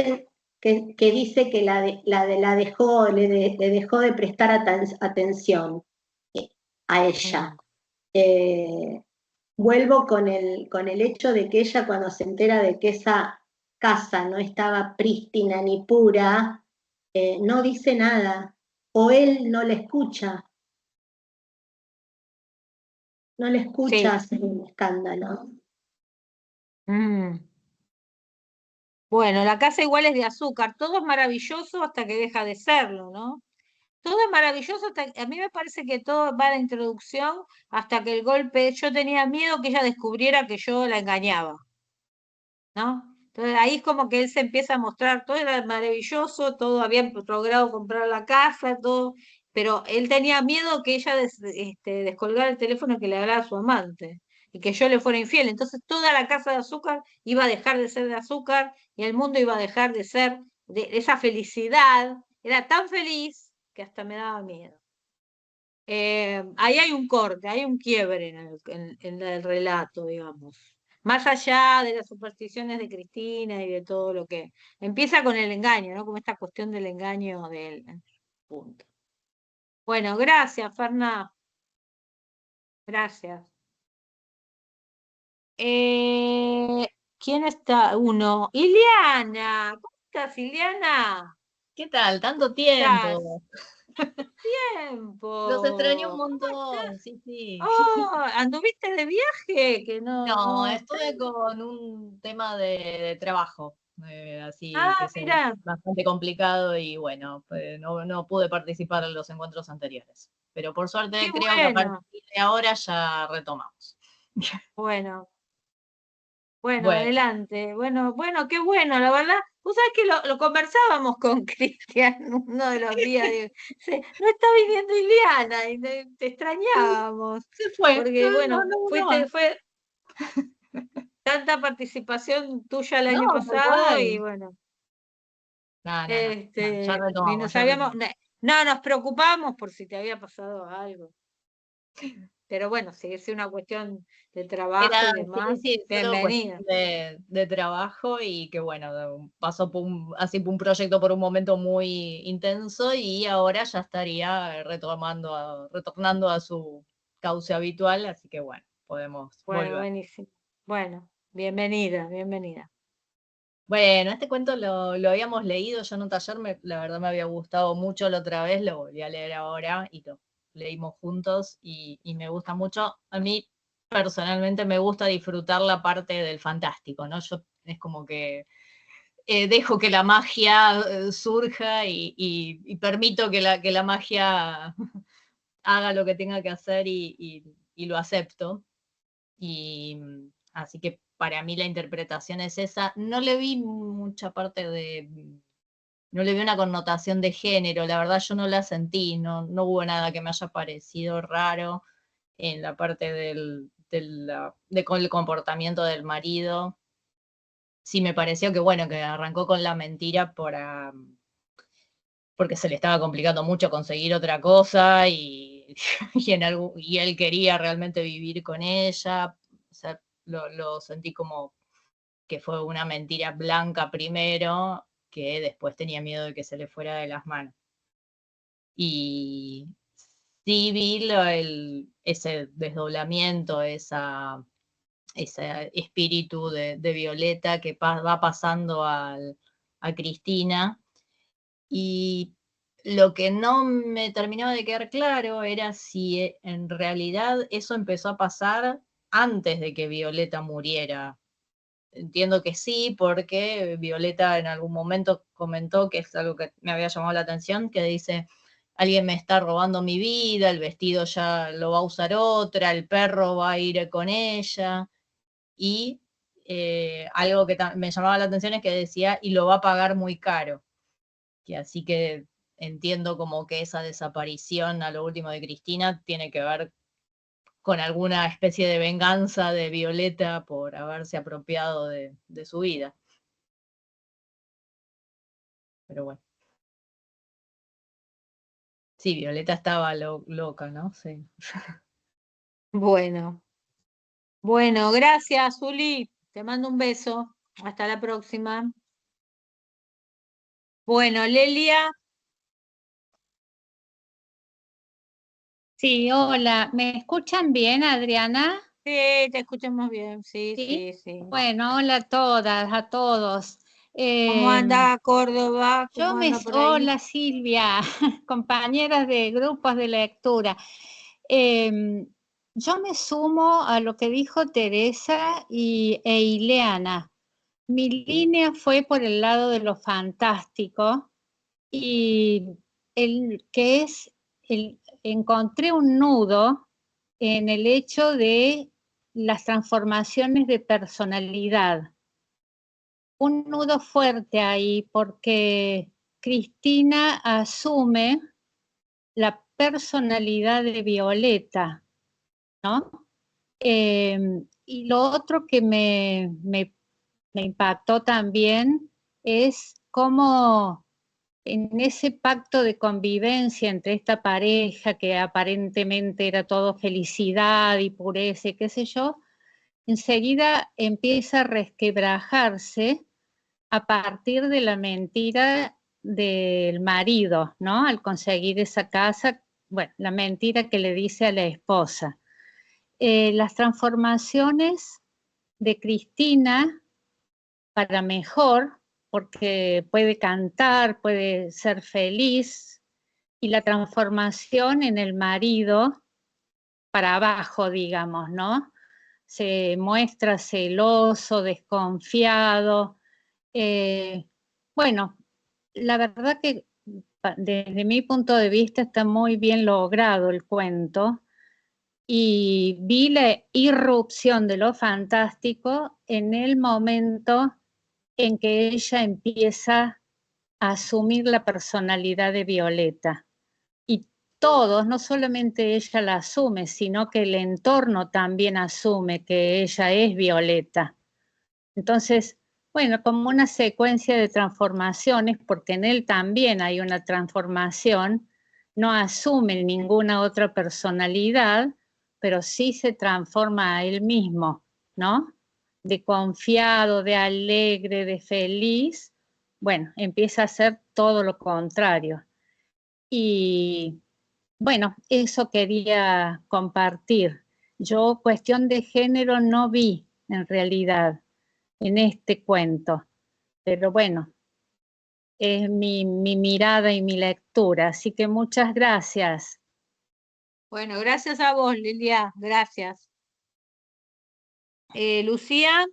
que dice que la dejó, le dejó de prestar atención a ella. Vuelvo con el hecho de que ella, cuando se entera de que esa casa no estaba prístina ni pura, no dice nada, o él no le escucha, Sí. hacer un escándalo. Bueno, la casa igual es de azúcar, todo es maravilloso hasta que deja de serlo, ¿no? Todo es maravilloso, a mí me parece que todo va a la introducción hasta que el golpe, yo tenía miedo que ella descubriera que yo la engañaba, ¿no? Entonces ahí es como que él se empieza a mostrar, todo era maravilloso, todo habían logrado comprar la casa, todo, pero él tenía miedo que ella descolgara el teléfono que le hablara a su amante y que yo le fuera infiel. Entonces toda la casa de azúcar iba a dejar de ser de azúcar y el mundo iba a dejar de ser de esa felicidad. Era tan feliz que hasta me daba miedo. Ahí hay un corte, hay un quiebre en el relato, digamos. Más allá de las supersticiones de Cristina y de todo lo que... Empieza con el engaño, ¿no? Como esta cuestión del engaño del punto. Bueno, gracias, Ferná. Gracias. ¿Quién está? Uno. Ileana. ¿Cómo estás, Ileana? ¿Qué tal? Tanto ¿Estás? tiempo. Tiempo. Los extrañé un ¿Cómo montón, estás? sí, sí. Oh, ¿anduviste de viaje? Que No, no. estuve con un tema de trabajo, así que Ah, es mira. bastante complicado y bueno, no pude participar en los encuentros anteriores. Pero por suerte Qué creo que a bueno. partir de ahora ya retomamos. Bueno, bueno, Bueno, adelante. Bueno, qué bueno, la verdad. Vos sabés que lo conversábamos con Cristian uno de los días. No está viniendo Ileana y te extrañábamos. se fue. Porque, bueno, No. fue tanta participación tuya el No, año tal pasado y cual. bueno, No, ya y retomamos, nos ya habíamos, retomamos. no, nos preocupamos por si te había pasado algo. Pero bueno, si es una cuestión de trabajo y demás, Sí, solo bienvenida. cuestión de trabajo y que bueno, pasó así por un proyecto por un momento muy intenso y ahora ya estaría retornando a su cauce habitual, así que bueno, podemos Bueno, volver. buenísimo. Bueno, bienvenida, bienvenida. Bueno, este cuento lo habíamos leído ya en un taller, la verdad me había gustado mucho la otra vez, lo volví a leer ahora y lo leímos juntos y me gusta mucho. A mí personalmente me gusta disfrutar la parte del fantástico, ¿no? Yo es como que dejo que la magia surja y permito que la magia haga lo que tenga que hacer y lo acepto. Y así que para mí la interpretación es esa. No le vi mucha parte no le vi una connotación de género, la verdad yo no la sentí, no hubo nada que me haya parecido raro en la parte con el comportamiento del marido. Sí me pareció que bueno, que arrancó con la mentira porque se le estaba complicando mucho conseguir otra cosa y él quería realmente vivir con ella. O sea, lo sentí como que fue una mentira blanca primero, que después tenía miedo de que se le fuera de las manos. Y sí vi ese desdoblamiento, ese espíritu de Violeta que va pasando a Cristina. Y lo que no me terminaba de quedar claro era si en realidad eso empezó a pasar antes de que Violeta muriera. Entiendo que sí, porque Violeta en algún momento comentó, que es algo que me había llamado la atención, que dice, alguien me está robando mi vida, el vestido ya lo va a usar otra, el perro va a ir con ella, y algo que me llamaba la atención es que decía, y lo va a pagar muy caro. Y así que entiendo como que esa desaparición a lo último de Cristina tiene que ver con alguna especie de venganza de Violeta por haberse apropiado de su vida. Pero bueno. Sí, Violeta estaba loca, ¿no? Sí. Bueno, bueno, gracias, Zuli. Te mando un beso. Hasta la próxima. Bueno, Lelia. Sí, hola, ¿me escuchan bien, Adriana? Sí, te escuchamos bien, sí, Sí. sí, sí. Bueno, hola a todas, a todos. ¿Cómo anda Córdoba? ¿Cómo anda por ahí? Hola Silvia, compañeras de grupos de lectura. Yo me sumo a lo que dijo Teresa e Ileana. Mi línea fue por el lado de lo fantástico y encontré un nudo en el hecho de las transformaciones de personalidad. Un nudo fuerte ahí porque Cristina asume la personalidad de Violeta, ¿no? Y lo otro que me impactó también es cómo en ese pacto de convivencia entre esta pareja que aparentemente era todo felicidad y pureza y qué sé yo, enseguida empieza a resquebrajarse a partir de la mentira del marido, ¿no? Al conseguir esa casa, bueno, la mentira que le dice a la esposa. Las transformaciones de Cristina para mejor, porque puede cantar, puede ser feliz, y la transformación en el marido para abajo, digamos, ¿no? Se muestra celoso, desconfiado. Bueno, la verdad que desde mi punto de vista está muy bien logrado el cuento y vi la irrupción de lo fantástico en el momento en que ella empieza a asumir la personalidad de Violeta. Y todos, no solamente ella la asume, sino que el entorno también asume que ella es Violeta. Entonces, bueno, como una secuencia de transformaciones, porque en él también hay una transformación, no asume ninguna otra personalidad, pero sí se transforma a él mismo, ¿no? De confiado, de alegre, de feliz, bueno, empieza a ser todo lo contrario. Y bueno, eso quería compartir. Yo cuestión de género no vi en realidad en este cuento, pero bueno, es mi mirada y mi lectura, así que muchas gracias. Bueno, gracias a vos, Lilia, gracias. Lucía.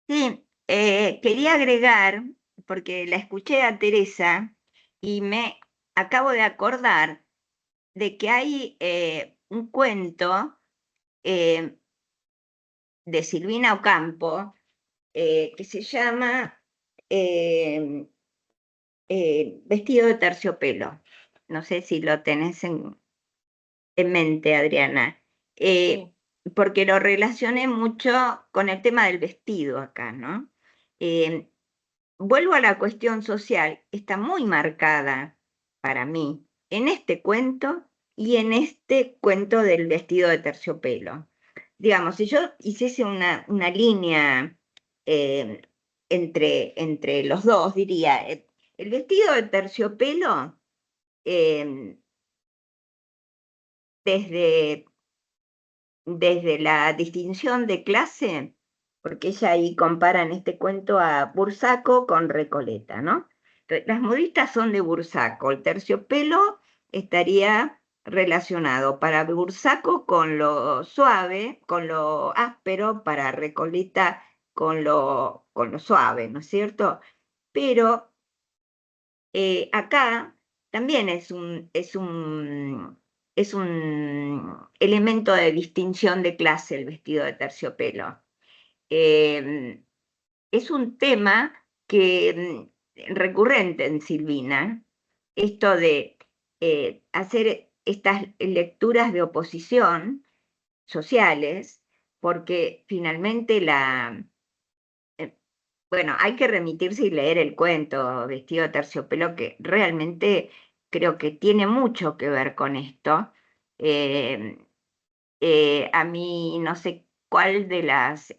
Sí, quería agregar, porque la escuché a Teresa y me acabo de acordar de que hay un cuento de Silvina Ocampo que se llama Vestido de terciopelo. No sé si lo tenés en mente, Adriana. Porque lo relacioné mucho con el tema del vestido acá, ¿no? Vuelvo a la cuestión social, está muy marcada para mí en este cuento y en este cuento del vestido de terciopelo. Digamos, si yo hiciese una línea entre los dos, diría, el vestido de terciopelo desde la distinción de clase, porque ella ahí compara en este cuento a Bursaco con Recoleta, ¿no? Las modistas son de Bursaco, el terciopelo estaría relacionado para Bursaco con lo suave, con lo áspero, para Recoleta con lo suave, ¿no es cierto? Pero acá también es un elemento de distinción de clase el vestido de terciopelo. Es un tema que recurrente en Silvina, esto de hacer estas lecturas de oposición sociales, porque finalmente bueno, hay que remitirse y leer el cuento Vestido de terciopelo, que realmente creo que tiene mucho que ver con esto. A mí no sé cuál de las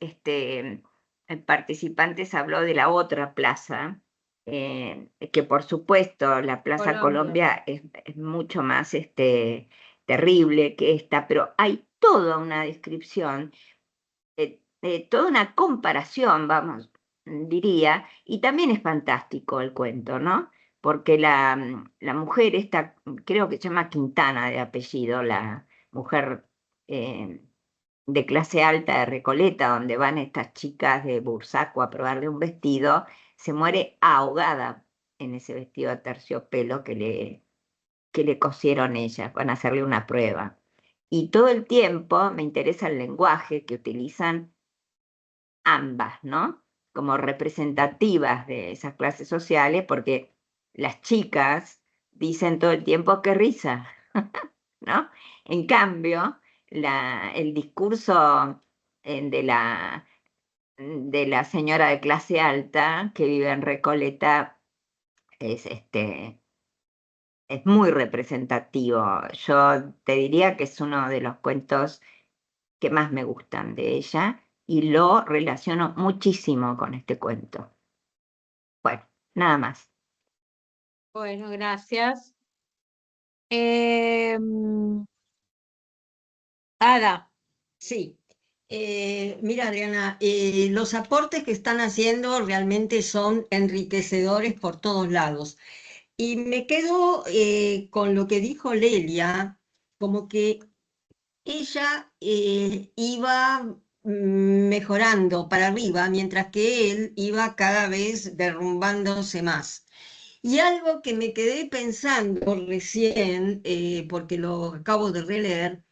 participantes habló de la otra plaza, que por supuesto la Plaza Colombia es mucho más terrible que esta, pero hay toda una descripción, toda una comparación, vamos, diría, y también es fantástico el cuento, ¿no? Porque la mujer esta, creo que se llama Quintana de apellido, la mujer de clase alta de Recoleta, donde van estas chicas de Bursaco a probarle un vestido, se muere ahogada en ese vestido de terciopelo que le cosieron ellas, van a hacerle una prueba. Y todo el tiempo me interesa el lenguaje que utilizan ambas, ¿no? Como representativas de esas clases sociales, porque las chicas dicen todo el tiempo qué risa, ¿no? En cambio, el discurso de la señora de clase alta que vive en Recoleta es muy representativo. Yo te diría que es uno de los cuentos que más me gustan de ella y lo relaciono muchísimo con este cuento. Bueno, nada más. Bueno, gracias. Ada. Sí. Mira, Adriana, los aportes que están haciendo realmente son enriquecedores por todos lados. Y me quedo con lo que dijo Lelia, como que ella iba mejorando para arriba, mientras que él iba cada vez derrumbándose más. Y algo que me quedé pensando recién, porque lo acabo de releer,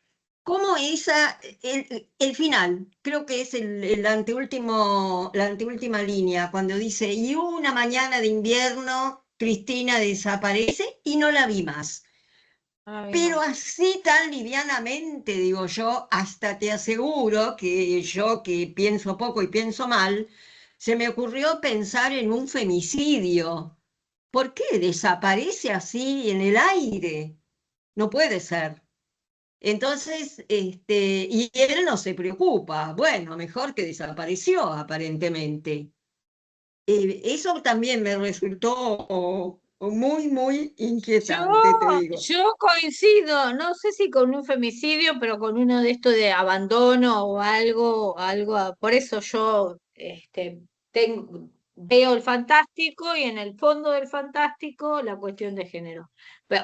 cómo el final, creo que es la anteúltima línea, cuando dice, y una mañana de invierno, Cristina desaparece y no la vi más. Pero así tan livianamente, digo yo, hasta te aseguro que yo que pienso poco y pienso mal, se me ocurrió pensar en un femicidio. ¿Por qué desaparece así en el aire? No puede ser. Entonces, y él no se preocupa. Bueno, mejor que desapareció aparentemente. Eso también me resultó muy, muy inquietante, te digo. Yo coincido, no sé si con un femicidio, pero con uno de estos de abandono o algo, por eso yo veo el fantástico y en el fondo del fantástico la cuestión de género.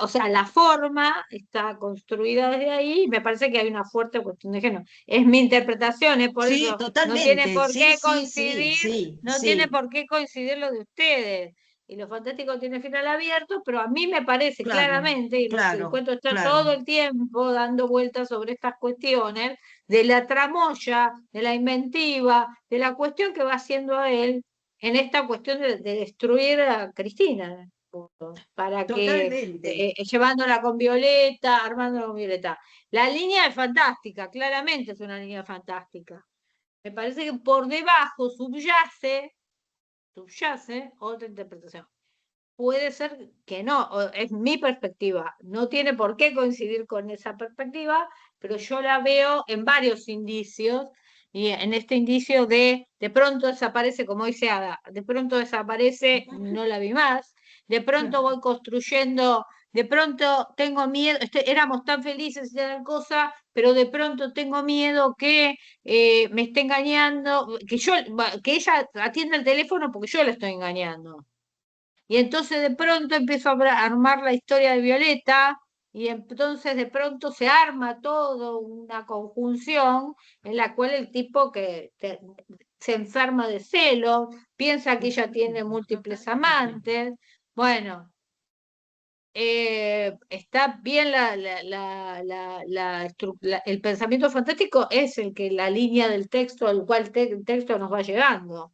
O sea, la forma está construida desde ahí y me parece que hay una fuerte cuestión de género. Es mi interpretación, por Sí, eso totalmente. no tiene por Sí, qué sí, coincidir, sí, no sí, tiene sí. por qué coincidir lo de ustedes. Y lo fantástico tiene final abierto, pero a mí me parece Claro, claramente, y el claro, cuento está todo claro. el tiempo dando vueltas sobre estas cuestiones, de la tramoya, de la inventiva, de la cuestión que va haciendo a él en esta cuestión de destruir a Cristina, para que, Totalmente. llevándola con Violeta, armándola con Violeta. La línea es fantástica, claramente es una línea fantástica. Me parece que por debajo subyace otra interpretación. Puede ser que no, es mi perspectiva, no tiene por qué coincidir con esa perspectiva, pero yo la veo en varios indicios, y en este indicio de pronto desaparece, como dice Ada, de pronto desaparece, no la vi más, de pronto voy construyendo de pronto tengo miedo, éramos tan felices y tal cosa, pero de pronto tengo miedo que me esté engañando, que ella atienda el teléfono porque yo la estoy engañando. Y entonces de pronto empiezo a armar la historia de Violeta, y entonces de pronto se arma todo una conjunción en la cual el tipo se enferma de celos, piensa que ella tiene múltiples amantes. Bueno, está bien el pensamiento fantástico es el que la línea del texto al cual el texto nos va llegando.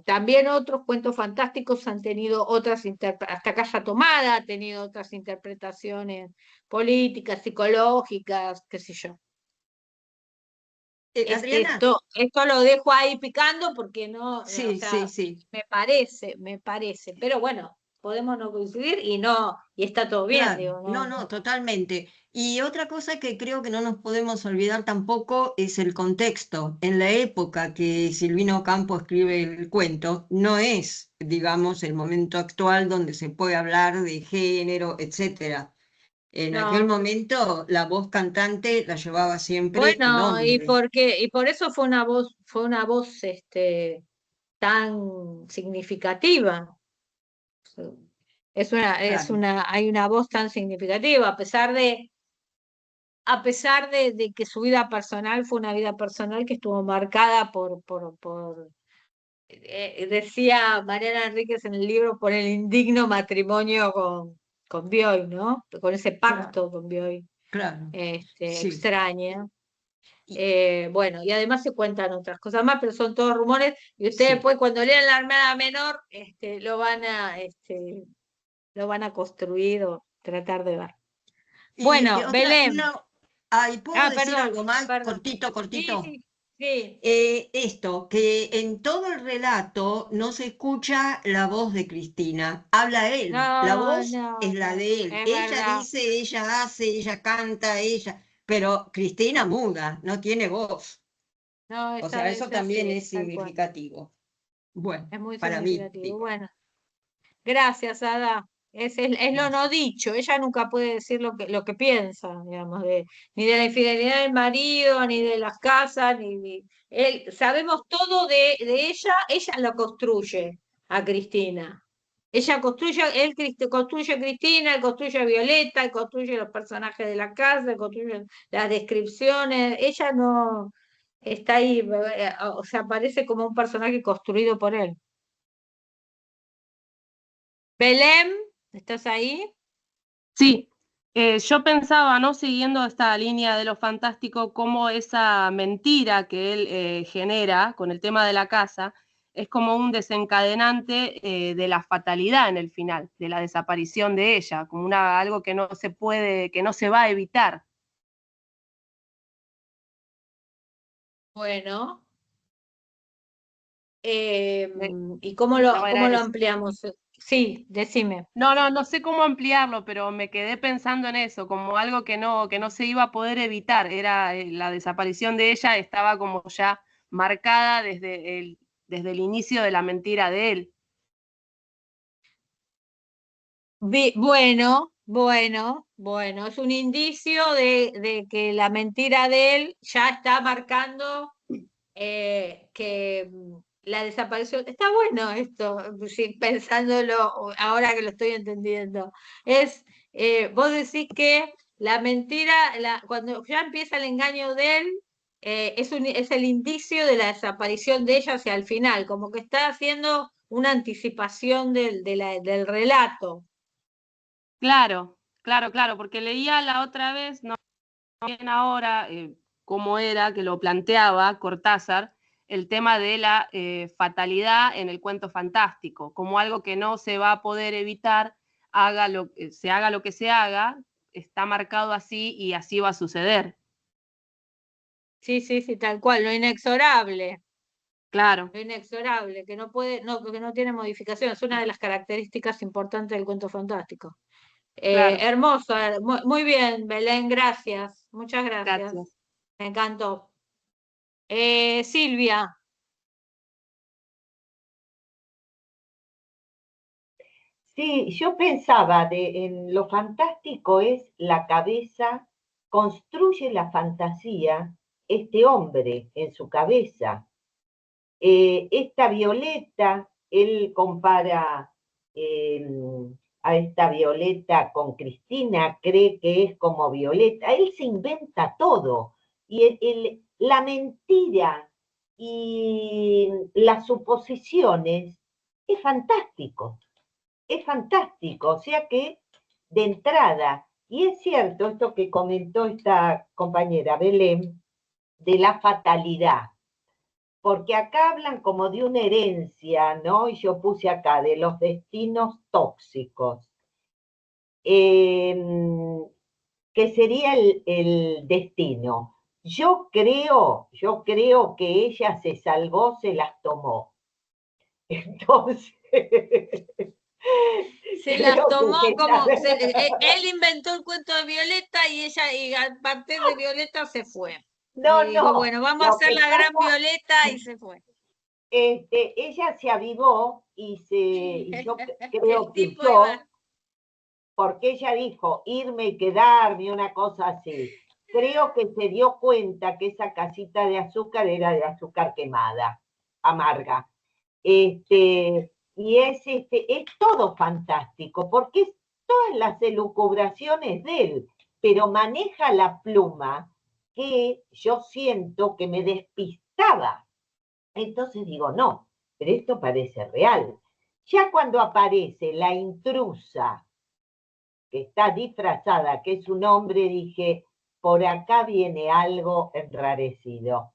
También otros cuentos fantásticos han tenido otras hasta Casa Tomada ha tenido otras interpretaciones políticas, psicológicas, qué sé yo. Adriana. Esto lo dejo ahí picando porque no, Sí, o sea, sí. me parece, pero bueno, podemos no coincidir y está todo bien, Claro, digo, no, totalmente. Y otra cosa que creo que no nos podemos olvidar tampoco es el contexto. En la época que Silvino Campo escribe el cuento, no es, digamos, el momento actual donde se puede hablar de género, etcétera. En aquel No. momento la voz cantante la llevaba siempre el Bueno, hombre. y por eso fue una voz tan significativa. Claro. Hay una voz tan significativa, a pesar de que su vida personal fue una vida personal que estuvo marcada decía Mariana Enríquez en el libro, por el indigno matrimonio con Bioy, ¿no? Con ese pacto con Bioy, Claro, sí. extraña. Y- Bueno, y además se cuentan otras cosas más, pero son todos rumores, y ustedes sí. después cuando lean La Armada Menor, lo van a construir o tratar de ver. Y Bueno, otra, Belén. ay, ¿puedo decir Perdón, algo más? perdón. Cortito, Sí, cortito. sí, sí. Esto, que en todo el relato no se escucha la voz de Cristina, habla él, la No, voz es no, la no, de él. es Ella verdad. dice, ella hace, ella canta, pero Cristina muda, no tiene voz. No, O sea, es eso así, también es es tal cual. significativo. Bueno, Es muy para mí, significativo. digo. Bueno, gracias, Ada. Es lo no dicho. Ella nunca puede decir lo que piensa, digamos, ni de la infidelidad del marido, ni de las casas, sabemos todo de ella. Ella lo construye a Cristina. Ella construye, construye a Cristina, él construye a Violeta, él construye los personajes de la casa, él construye las descripciones. Ella no está ahí, o sea, parece como un personaje construido por él. Belén, ¿estás ahí? Sí, yo pensaba, ¿no? Siguiendo esta línea de lo fantástico, cómo esa mentira que él genera con el tema de la casa es como un desencadenante de la fatalidad en el final, de la desaparición de ella, como algo que no se puede, que no se va a evitar. Bueno, De ¿y una manera cómo lo de ampliamos? Sí, decime. no sé cómo ampliarlo, pero me quedé pensando en eso, como algo que no se iba a poder evitar. Era la desaparición de ella, estaba como ya marcada desde el inicio de la mentira de él. Bueno, es un indicio de que la mentira de él ya está marcando que la desaparición. Está bueno esto, sí, pensándolo ahora que lo estoy entendiendo. Vos decís que la mentira, cuando ya empieza el engaño de él, es el indicio de la desaparición de ella hacia el final, como que está haciendo una anticipación del relato. Claro, porque leía la otra vez, no bien ahora, cómo era que lo planteaba Cortázar, el tema de la fatalidad en el cuento fantástico, como algo que no se va a poder evitar, se haga lo que se haga, está marcado así y así va a suceder. Sí, tal cual, lo inexorable. Claro, Lo inexorable, que no puede, que no tiene modificación, es una de las características importantes del cuento fantástico. claro, Hermoso, muy bien, Belén, gracias, muchas gracias, gracias. me encantó. Silvia, Sí, yo pensaba en lo fantástico es la cabeza, construye la fantasía este hombre en su cabeza. Esta Violeta, él compara eh, a esta Violeta con Cristina, cree que es como Violeta, él se inventa todo. Y la mentira y las suposiciones es fantástico. Es fantástico, o sea que de entrada, y es cierto esto que comentó esta compañera Belén, de la fatalidad, porque acá hablan como de una herencia, ¿no? Y yo puse acá de los destinos tóxicos, que sería el destino. Yo creo que ella se salvó, se las tomó. Entonces, Se las creo que tomó se como, las- él inventó el cuento de Violeta y ella, y a partir de Violeta se fue. No, Y dijo, no, bueno, vamos a lo hacer que la gran pasa, Violeta y se fue. ella se avivó y yo creo El que tipo iba, porque ella dijo irme y quedarme, una cosa así. Creo que se dio cuenta que esa casita de azúcar era de azúcar quemada, amarga. Y es todo fantástico, porque es todas las elucubraciones de él, pero maneja la pluma que yo siento que me despistaba. Entonces digo, no, pero esto parece real. Ya cuando aparece la intrusa que está disfrazada, que es un hombre, dije, por acá viene algo enrarecido.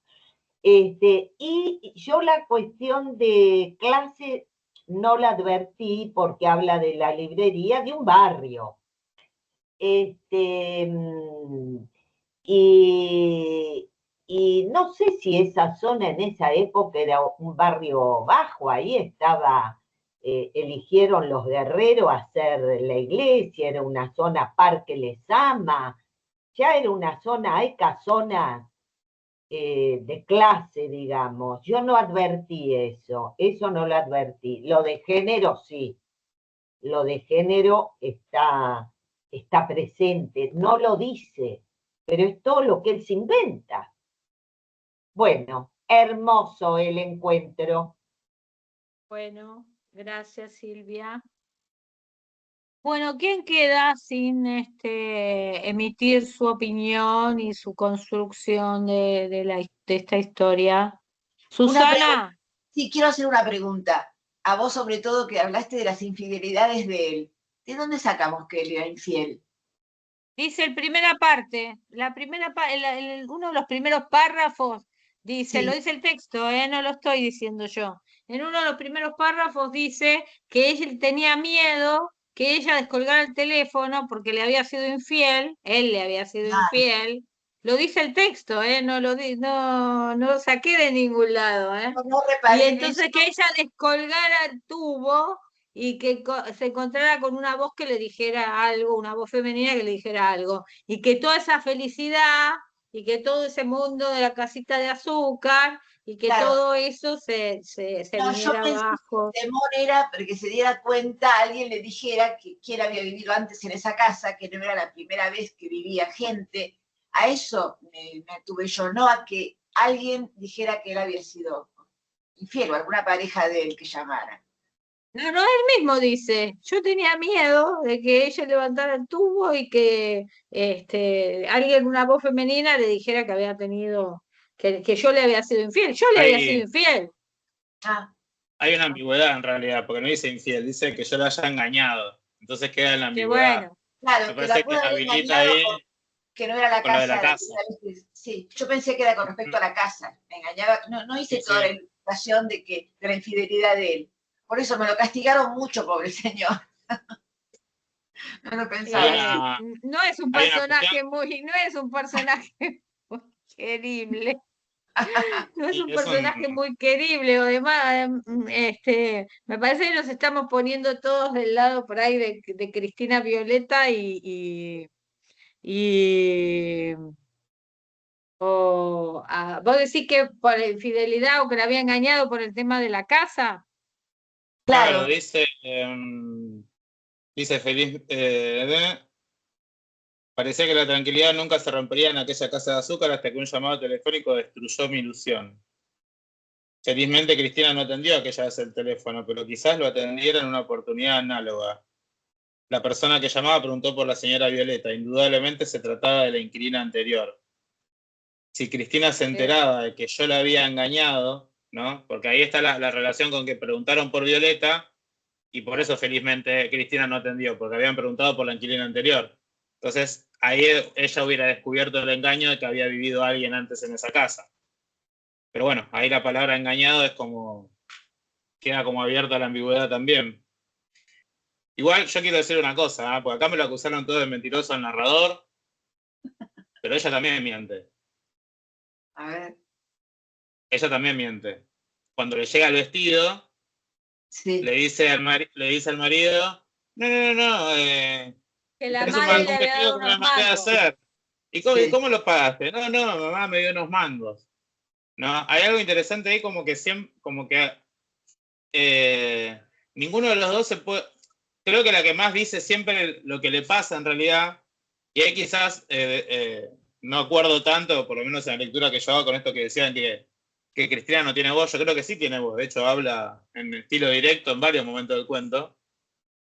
Y yo la cuestión de clase no la advertí porque habla de la librería de un barrio. Este, mm, y no sé si esa zona en esa época era un barrio bajo, ahí estaba, eligieron los guerreros hacer la iglesia, era una zona Parque Lezama, ya era una zona, hay casonas de clase, digamos. Yo no advertí eso no lo advertí. Lo de género sí, lo de género está presente, no lo dice, pero es todo lo que él se inventa. Bueno, hermoso el encuentro. bueno, gracias Silvia. Bueno, ¿quién queda sin emitir su opinión y su construcción de esta historia? Susana, Sí, quiero hacer una pregunta. A vos, sobre todo, que hablaste de las infidelidades de él. ¿De dónde sacamos que él era infiel? dice uno de los primeros párrafos, dice, Sí. lo dice el texto, no lo estoy diciendo yo. En uno de los primeros párrafos dice que él tenía miedo que ella descolgara el teléfono porque le había sido infiel, él le había sido infiel. Lo dice el texto, no lo saqué de ningún lado, No Y reparé en entonces eso. que ella descolgara el tubo y que se encontrara con una voz que le dijera algo, una voz femenina que le dijera algo, y que toda esa felicidad y que todo ese mundo de la casita de azúcar y que Claro. todo eso se No, yo viniera pensé abajo. que el temor era porque se diera cuenta, alguien le dijera que él había vivido antes en esa casa, que no era la primera vez que vivía gente. A eso me atuve yo, no a que alguien dijera que él había sido infiel o alguna pareja de él que llamara. No, él mismo dice, yo tenía miedo de que ella levantara el tubo y que alguien, una voz femenina, le dijera que había tenido, que yo le había sido infiel. Yo le había sido infiel. Hay una ambigüedad en realidad, porque no dice infiel, dice que yo la haya engañado. Entonces queda en la Qué ambigüedad. bueno. Claro, Me que la parece que puede haber habilita engañado ahí que no era la con lo de la casa. casa. Sí, yo pensé que era con respecto a la casa. Me engañaba, no hice Sí, toda la sí. ilustración de la infidelidad de él. Por eso me lo castigaron mucho, pobre señor. No lo pensaba así. No es un personaje no es un personaje muy querible. No es un personaje muy querible, además, me parece que nos estamos poniendo todos del lado por ahí de Cristina Violeta vos decís que por infidelidad o que la había engañado por el tema de la casa. Claro, dice, Dice feliz. Parecía que la tranquilidad nunca se rompería en aquella casa de azúcar hasta que un llamado telefónico destruyó mi ilusión. Felizmente Cristina no atendió aquella vez el teléfono, pero quizás lo atendiera en una oportunidad análoga. La persona que llamaba preguntó por la señora Violeta. Indudablemente se trataba de la inquilina anterior. Si Cristina se enteraba de que yo la había engañado, ¿no? Porque ahí está la relación con que preguntaron por Violeta y por eso felizmente Cristina no atendió, porque habían preguntado por la inquilina anterior. Entonces ahí ella hubiera descubierto el engaño de que había vivido alguien antes en esa casa. Pero bueno, ahí la palabra engañado es como, queda como abierta a la ambigüedad también. Igual yo quiero decir una cosa, ¿eh? Porque acá me lo acusaron todo de mentiroso al narrador, pero ella también miente. A ver. Ella también miente. Cuando le llega el vestido, sí. le dice al marido, no, que la es madre un le había vestido dado que me unos mandé a mangos. hacer. ¿Y cómo lo pagaste? No, mamá me dio unos mangos. No, hay algo interesante ahí como que siempre, ninguno de los dos se puede. Creo que la que más dice siempre lo que le pasa en realidad, y ahí quizás no acuerdo tanto, por lo menos en la lectura que yo hago con esto que decían que Cristina no tiene voz, yo creo que sí tiene voz, de hecho habla en estilo directo en varios momentos del cuento,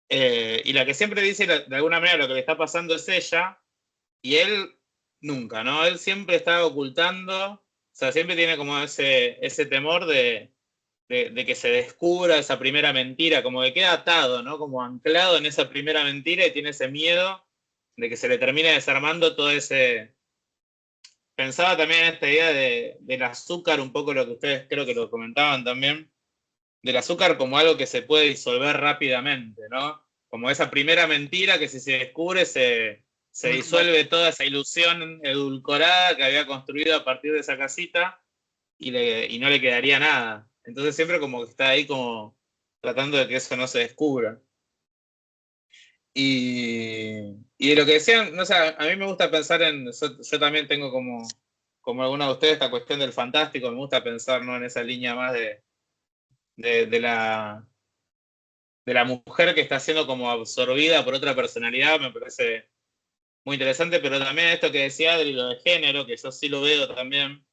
y la que siempre dice de alguna manera lo que le está pasando es ella, y él nunca, ¿no? Él siempre está ocultando, o sea, siempre tiene como ese temor de que se descubra esa primera mentira, como que queda atado, ¿no? Como anclado en esa primera mentira y tiene ese miedo de que se le termine desarmando todo ese. Pensaba también en esta idea del azúcar, un poco lo que ustedes creo que lo comentaban también, del azúcar como algo que se puede disolver rápidamente, ¿no? Como esa primera mentira que si se descubre se disuelve toda esa ilusión edulcorada que había construido a partir de esa casita y no le quedaría nada. Entonces siempre como que está ahí como tratando de que eso no se descubra. Y de lo que decían, no sé, a mí me gusta pensar yo también tengo como algunos de ustedes esta cuestión del fantástico, me gusta pensar, ¿no? En esa línea más de la mujer que está siendo como absorbida por otra personalidad, me parece muy interesante, pero también esto que decía Adri, lo de género, que yo sí lo veo también.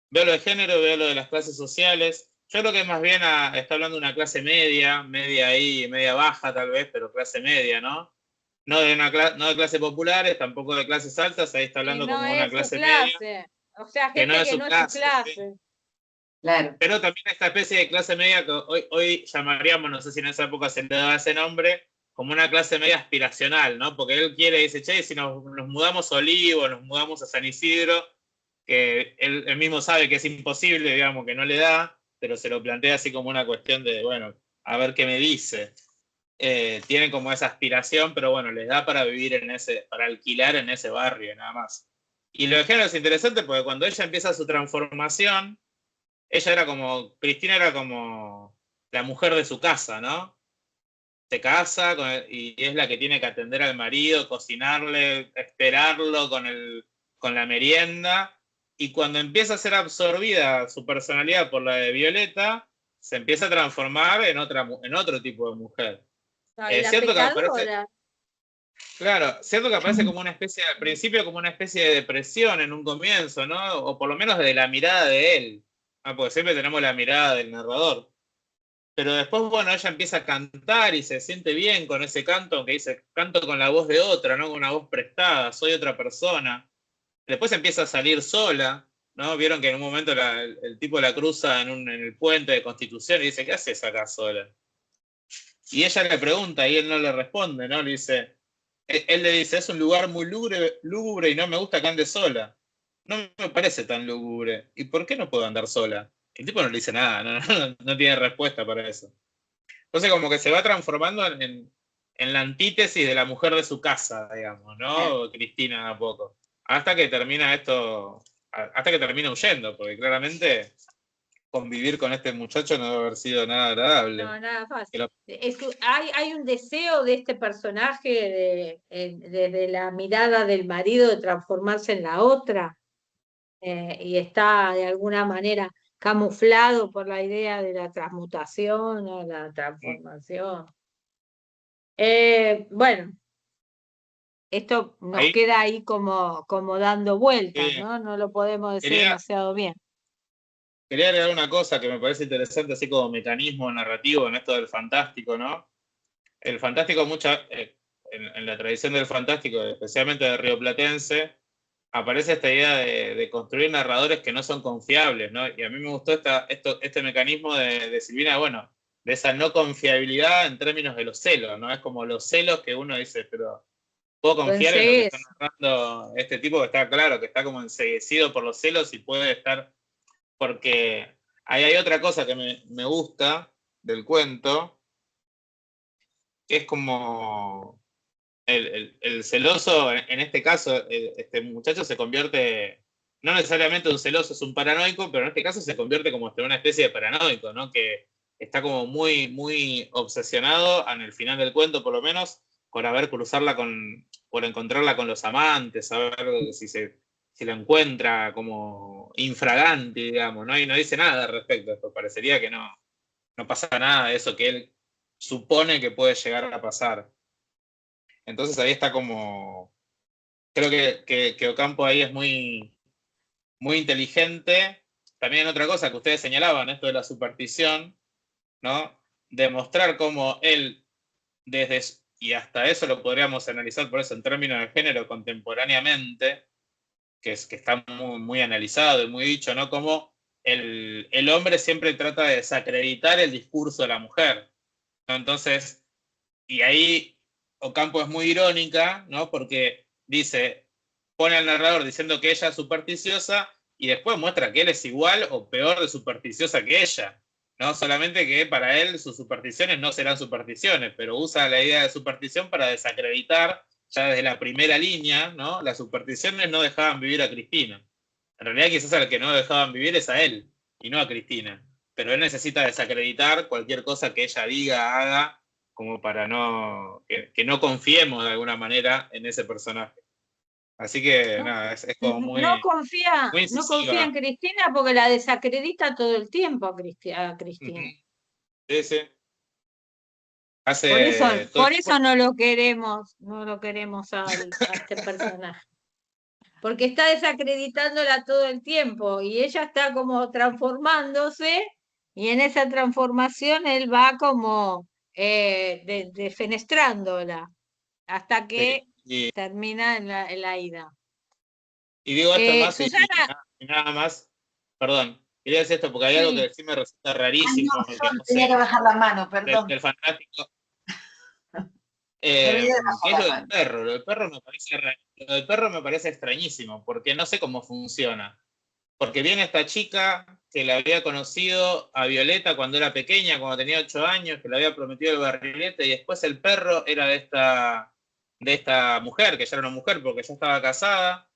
Veo lo de género, veo lo de las clases sociales. Yo creo que más bien está hablando de una clase media ahí, media baja tal vez, pero clase media, ¿no? No de clases populares, tampoco de clases altas, ahí está Y hablando no como una es su clase media, clase. O sea, que no gente es que su no es su clase, clase. sí. Claro. Pero también esta especie de clase media que hoy llamaríamos, no sé si en esa época se le daba ese nombre, como una clase media aspiracional, ¿no? Porque él dice, che, si nos mudamos a Olivo, nos mudamos a San Isidro, que él mismo sabe que es imposible, digamos, que no le da, pero se lo plantea así como una cuestión de, bueno, a ver qué me dice. Tienen como esa aspiración, pero bueno, les da para vivir para alquilar en ese barrio, nada más. Y lo de género es interesante porque cuando ella empieza su transformación, Cristina era como la mujer de su casa, ¿no? Se casa y es la que tiene que atender al marido, cocinarle, esperarlo con la merienda. Y cuando empieza a ser absorbida su personalidad por la de Violeta, se empieza a transformar en otro tipo de mujer. Y la Cierto que aparece, pecadora. claro, cierto que aparece como una especie, al principio como una especie de depresión en un comienzo, ¿no? O por lo menos de la mirada de él. Porque siempre tenemos la mirada del narrador. Pero después, bueno, ella empieza a cantar y se siente bien con ese canto, aunque dice, canto con la voz de otra, no con una voz prestada, soy otra persona. Después empieza a salir sola, ¿no? Vieron que en un momento el tipo la cruza en el puente de Constitución y dice, ¿qué haces acá sola? Y ella le pregunta y él no le responde, ¿no? Él le dice, es un lugar muy lúgubre y no me gusta que ande sola. No me parece tan lúgubre. ¿Y por qué no puedo andar sola? El tipo no le dice nada, no tiene respuesta para eso. Entonces como que se va transformando en la antítesis de la mujer de su casa, digamos, ¿no? Cristina a poco. Hasta que termina huyendo, porque claramente convivir con este muchacho no debe haber sido nada agradable. No, nada fácil. Hay un deseo de este personaje desde la mirada del marido de transformarse en la otra, y está de alguna manera camuflado por la idea de la transmutación o la transformación. Bueno, esto nos Ahí queda ahí como dando vueltas, eh, ¿no? No lo podemos decir quería, demasiado bien. quería agregar una cosa que me parece interesante, así como mecanismo narrativo en esto del fantástico, ¿no? El fantástico, en la tradición del fantástico, especialmente del rioplatense, aparece esta idea de construir narradores que no son confiables, ¿no? Y a mí me gustó este mecanismo de Silvina, bueno, de esa no confiabilidad en términos de los celos, ¿no? Es como los celos que uno dice, pero ¿puedo confiar en lo que está Enseguece. narrando este tipo que está claro, que está como enceguecido por los celos y puede estar, porque ahí hay otra cosa que me gusta del cuento, que es como el celoso, en este caso, este muchacho se convierte, no necesariamente un celoso, es un paranoico, pero en este caso se convierte como en una especie de paranoico, ¿no? Que está como muy, muy obsesionado, en el final del cuento por lo menos, por encontrarla con los amantes, saber si la encuentra como infragante, digamos, ¿no? Y no dice nada al respecto, pues parecería que no pasa nada de eso que él supone que puede llegar a pasar. Entonces ahí está como. Creo que Ocampo ahí es muy, muy inteligente. También otra cosa que ustedes señalaban, esto de la superstición, ¿no? Demostrar cómo él, y hasta eso lo podríamos analizar por eso en términos de género contemporáneamente, que está muy, muy analizado y muy dicho, ¿no? Como el hombre siempre trata de desacreditar el discurso de la mujer, ¿no? Entonces, y ahí Ocampo es muy irónica, ¿no? Porque pone al narrador diciendo que ella es supersticiosa y después muestra que él es igual o peor de supersticiosa que ella, ¿no? Solamente que para él sus supersticiones no serán supersticiones, pero usa la idea de superstición para desacreditar ya desde la primera línea, ¿no? Las supersticiones no dejaban vivir a Cristina. En realidad quizás al que no dejaban vivir es a él y no a Cristina. Pero él necesita desacreditar cualquier cosa que ella diga, haga, como para que no confiemos de alguna manera en ese personaje. Así que nada, es como muy, No confía, muy no confía en incisiva. Cristina porque la desacredita todo el tiempo a Ujú. Cristina. Sí, sí. Por eso, Hace todo por el eso tiempo. no lo queremos a este personaje. Porque está desacreditándola todo el tiempo y ella está como transformándose y en esa transformación él va como defenestrándola hasta que Y, termina en la ida. y digo esto más Susana, y nada más. Perdón, quería decir esto porque hay algo sí, que sí me resulta Ay, no, rarísimo, que yo no tenía sé, que bajar la mano, perdón. del fantástico. Me olvidé de bajar Que es la lo del mano. perro. Lo del perro me parece extrañísimo, porque no sé cómo funciona. Porque viene esta chica que la había conocido a Violeta cuando era pequeña, cuando tenía 8 años, que le había prometido el barrilete, y después el perro era de esta mujer, que ya era una mujer porque ya estaba casada,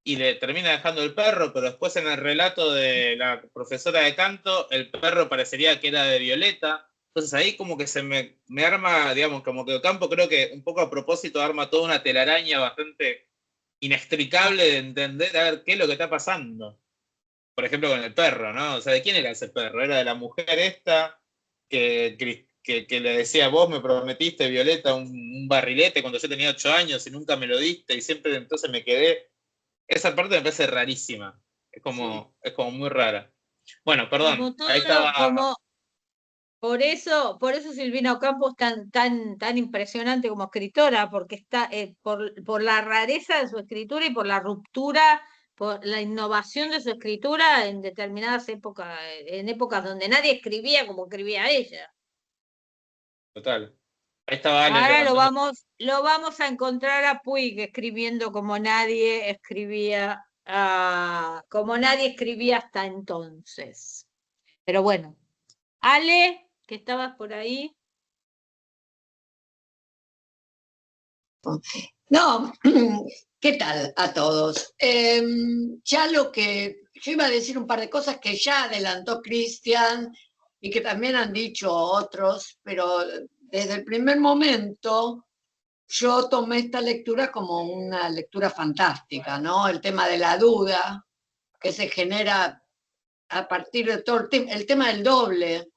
y le termina dejando el perro, pero después en el relato de la profesora de canto, el perro parecería que era de Violeta. Entonces ahí como que me arma, digamos, como que Ocampo creo que un poco a propósito arma toda una telaraña bastante inextricable de entender a ver qué es lo que está pasando. Por ejemplo, con el perro, ¿no? O sea, ¿de quién era ese perro? Era de la mujer esta que le decía, vos me prometiste, Violeta, un barrilete cuando yo tenía 8 años y nunca me lo diste y siempre entonces me quedé. Esa parte me parece rarísima. Es como muy rara. Bueno, perdón, como todo ahí estaba. como por eso Silvina Ocampo es tan impresionante como escritora, porque está por la rareza de su escritura y por la ruptura, por la innovación de su escritura en determinadas épocas, en épocas donde nadie escribía como escribía ella. Total. Ahí estaba Ale Ahora levantando. lo vamos a encontrar a Puig escribiendo como nadie escribía, como nadie escribía hasta entonces. Pero bueno, Ale, que estabas por ahí. No, ¿qué tal a todos? Ya yo iba a decir un par de cosas que ya adelantó Cristian y que también han dicho otros, pero desde el primer momento yo tomé esta lectura como una lectura fantástica, ¿no? El tema de la duda que se genera a partir de todo el tema del doble,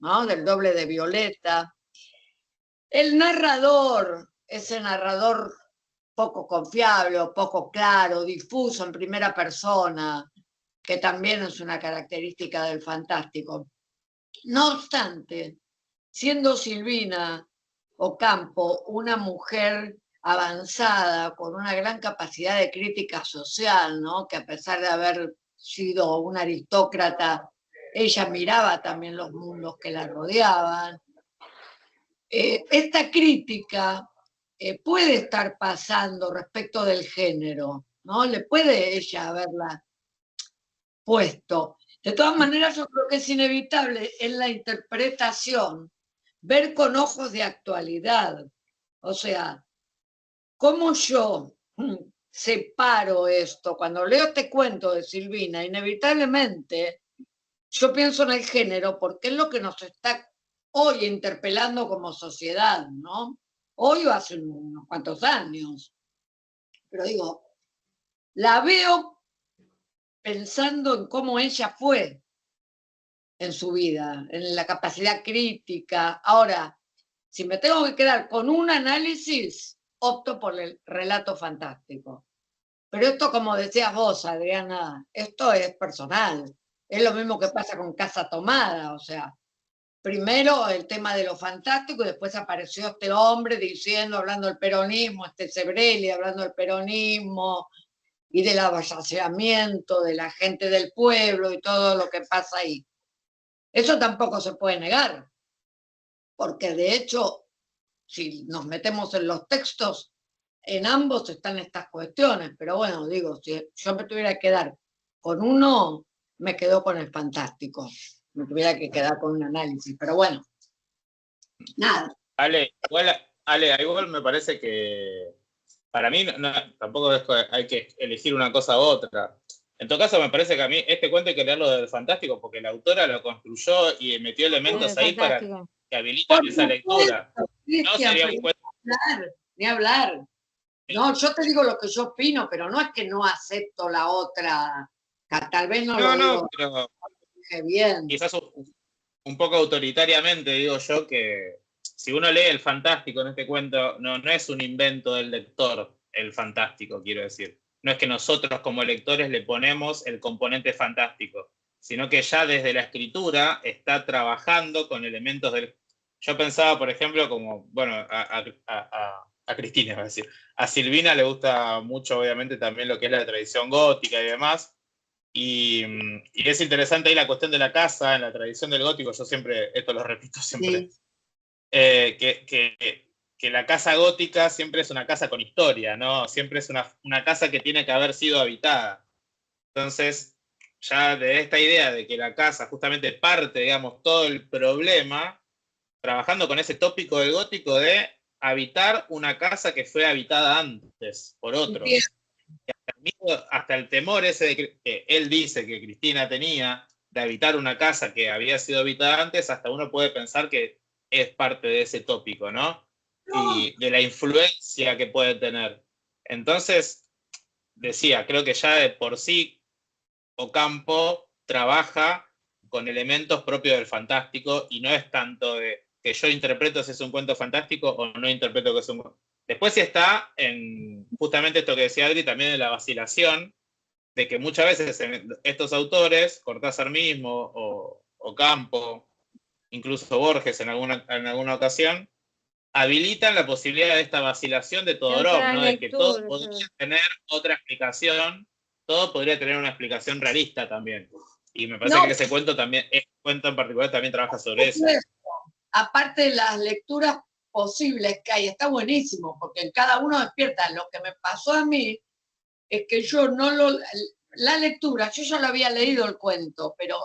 ¿no? Del doble de Violeta. El narrador, ese narrador poco confiable o poco claro, difuso en primera persona, que también es una característica del fantástico. No obstante, siendo Silvina Ocampo una mujer avanzada, con una gran capacidad de crítica social, ¿no? Que a pesar de haber sido una aristócrata, ella miraba también los mundos que la rodeaban. Esta crítica puede estar pasando respecto del género, ¿no? Le puede ella haberla puesto. De todas maneras, yo creo que es inevitable en la interpretación ver con ojos de actualidad. O sea, ¿cómo yo separo esto? Cuando leo este cuento de Silvina, inevitablemente yo pienso en el género porque es lo que nos está hoy interpelando como sociedad, ¿no? Hoy o hace unos cuantos años. Pero digo, la veo pensando en cómo ella fue en su vida, en la capacidad crítica. Ahora, si me tengo que quedar con un análisis, opto por el relato fantástico. Pero esto, como decías vos, Adriana, esto es personal. Es lo mismo que pasa con Casa Tomada, o sea, primero el tema de lo fantástico y después apareció este hombre diciendo, hablando del peronismo, este Sebrelli hablando del peronismo y del avasallamiento de la gente del pueblo y todo lo que pasa ahí. Eso tampoco se puede negar, porque de hecho, si nos metemos en los textos, en ambos están estas cuestiones, pero bueno, digo, si yo me tuviera que quedar con uno, me quedo con el fantástico, me tuviera que quedar con un análisis, pero bueno, nada. Ale, igual me parece que para mí tampoco hay que elegir una cosa u otra. En todo caso, me parece que a mí este cuento hay que leerlo del fantástico porque la autora lo construyó y metió elementos ahí para que habiliten esa lectura. No sería un cuento. Ni hablar. No, yo te digo lo que yo opino, pero no es que no acepto la otra, tal vez no lo digo pero bien. Quizás un poco autoritariamente digo yo que si uno lee el fantástico en este cuento, no es un invento del lector, el fantástico, quiero decir. No es que nosotros como lectores le ponemos el componente fantástico, sino que ya desde la escritura está trabajando con elementos del... Yo pensaba, por ejemplo, como, bueno, a Cristina, iba a decir. A Silvina le gusta mucho, obviamente, también lo que es la tradición gótica y demás. Y es interesante ahí la cuestión de la casa, en la tradición del gótico, yo siempre, esto lo repito siempre, sí. Que la casa gótica siempre es una casa con historia, ¿no? Siempre es una casa que tiene que haber sido habitada. Entonces, ya de esta idea de que la casa justamente parte, digamos, todo el problema, trabajando con ese tópico del gótico de habitar una casa que fue habitada antes por otros. Sí. Hasta el temor ese que él dice que Cristina tenía de habitar una casa que había sido habitada antes, hasta uno puede pensar que es parte de ese tópico, ¿no? Y de la influencia que puede tener. Entonces, decía, creo que ya de por sí Ocampo trabaja con elementos propios del fantástico y no es tanto de que yo interpreto si es un cuento fantástico o no interpreto que es un cuento. Después sí está en justamente esto que decía Adri, también en la vacilación, de que muchas veces estos autores, Cortázar mismo, o Ocampo, incluso Borges en alguna ocasión, habilitan la posibilidad de esta vacilación de Todorov, ¿no? De que todo podría tener otra explicación, todo podría tener una explicación realista también. Y me parece que ese cuento también, este cuento en particular también trabaja sobre eso. Aparte de las lecturas posibles que hay, está buenísimo, porque en cada uno despierta. Lo que me pasó a mí es que yo la lectura, yo ya lo había leído el cuento, pero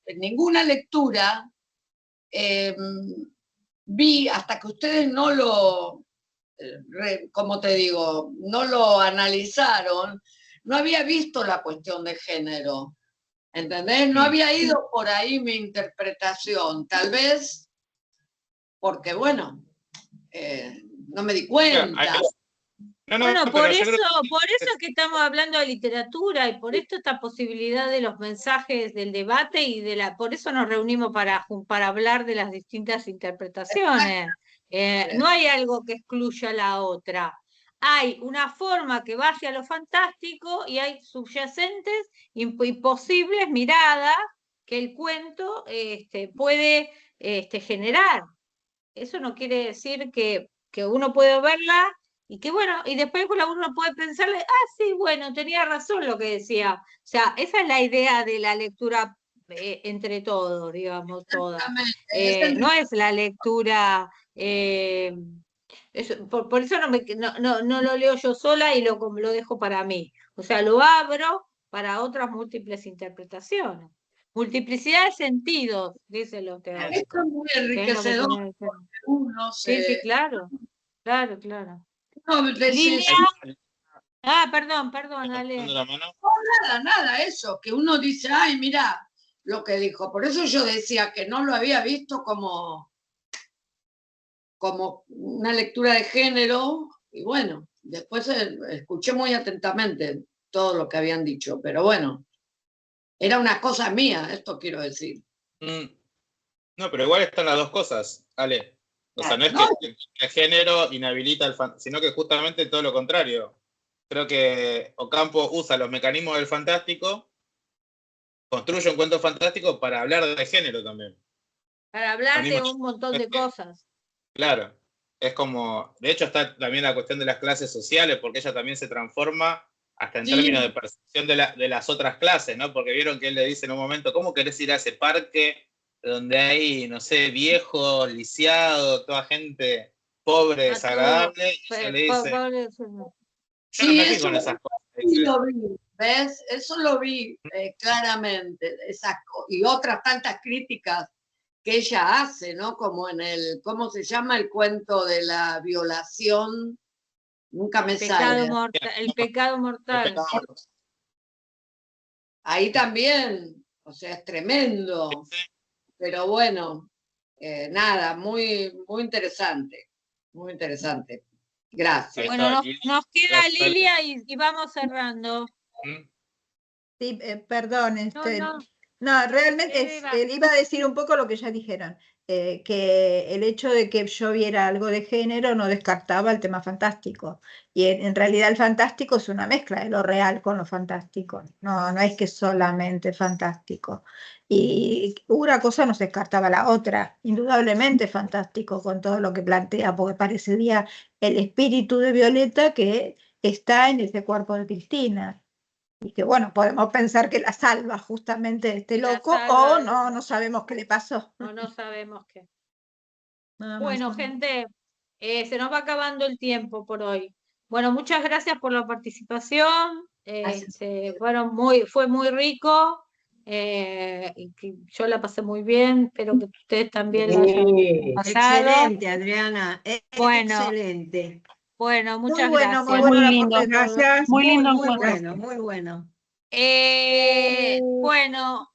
en ninguna lectura vi, hasta que ustedes no lo, como te digo, no lo analizaron, no había visto la cuestión de género, ¿entendés? No había ido por ahí mi interpretación, tal vez porque, bueno, no me di cuenta. Bueno, por eso que estamos hablando de literatura y por esto esta posibilidad de los mensajes del debate y por eso nos reunimos para hablar de las distintas interpretaciones. No hay algo que excluya a la otra. Hay una forma que va hacia lo fantástico y hay subyacentes y posibles miradas que el cuento puede generar. Eso no quiere decir que uno puede verla y que bueno, y después uno puede pensarle, sí, bueno, tenía razón lo que decía. O sea, esa es la idea de la lectura entre todos, digamos, todas. No es la lectura... por eso no lo leo yo sola y lo dejo para mí. O sea, lo abro para otras múltiples interpretaciones. Multiplicidad de sentidos, dicen los teóricos. Esto es muy enriquecedor. Uno se... Sí, claro. Claro. No, Lilia. Perdón, dale. Nada, eso, que uno dice, ay, mira lo que dijo. Por eso yo decía que no lo había visto como una lectura de género, y bueno, después escuché muy atentamente todo lo que habían dicho, pero bueno, era una cosa mía, esto quiero decir. No, pero igual están las dos cosas, Ale. O sea, no es que el género inhabilita el sino que justamente todo lo contrario. Creo que Ocampo usa los mecanismos del fantástico, construye un cuento fantástico para hablar de género también. Para hablar de un montón de cosas. Claro. Es como, de hecho está también la cuestión de las clases sociales, porque ella también se transforma hasta en términos de percepción de las otras clases, ¿no? Porque vieron que él le dice en un momento, ¿cómo querés ir a ese parque donde hay, no sé, viejos, lisiados, toda gente pobre, desagradable? Y ella le dice, yo no me fijo en esas cosas. Sí, lo vi, ¿ves? Eso lo vi claramente, y otras tantas críticas que ella hace, ¿no? Como en ¿cómo se llama el cuento de la violación? Nunca me sale. El pecado mortal. Ahí también, o sea, es tremendo. Pero bueno, nada, muy, muy interesante. Muy interesante. Gracias. Bueno, nos queda Lilia y vamos cerrando. Sí, perdón, no, realmente iba a decir un poco lo que ya dijeron, que el hecho de que yo viera algo de género no descartaba el tema fantástico, y en realidad el fantástico es una mezcla de lo real con lo fantástico, no es que solamente fantástico, y una cosa no descartaba la otra, indudablemente fantástico con todo lo que plantea, porque parecería el espíritu de Violeta que está en ese cuerpo de Cristina. Y que bueno, podemos pensar que la salva justamente este loco, o no sabemos qué le pasó. No sabemos qué. Bueno, gente, se nos va acabando el tiempo por hoy. Bueno, muchas gracias por la participación. Fue muy rico. Yo la pasé muy bien, espero que ustedes también la hayan pasado. Excelente, Adriana. Excelente. Bueno, muchas gracias. Muy lindo. Gracias. Muy lindo. Muy bueno. Bueno,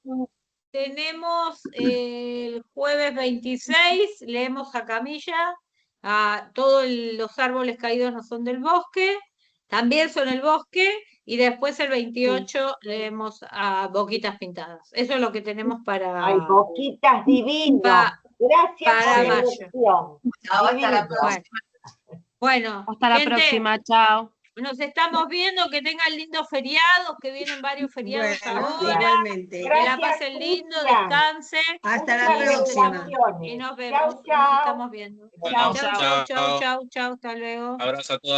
tenemos el jueves 26, leemos a Camilla, todos los árboles caídos no son del bosque, también son el bosque, y después el 28 leemos a Boquitas Pintadas. Eso es lo que tenemos para... ¡Ay, Boquitas divino! Gracias para por la mayo. elección. Hasta la próxima. Bueno, hasta la próxima, chao. Nos estamos viendo, que tengan lindos feriados, que vienen varios feriados ahora. Igualmente. Que la pasen lindo, descansen. Hasta la próxima. Y nos vemos, nos estamos viendo. Chau, hasta luego. Abrazo a todos.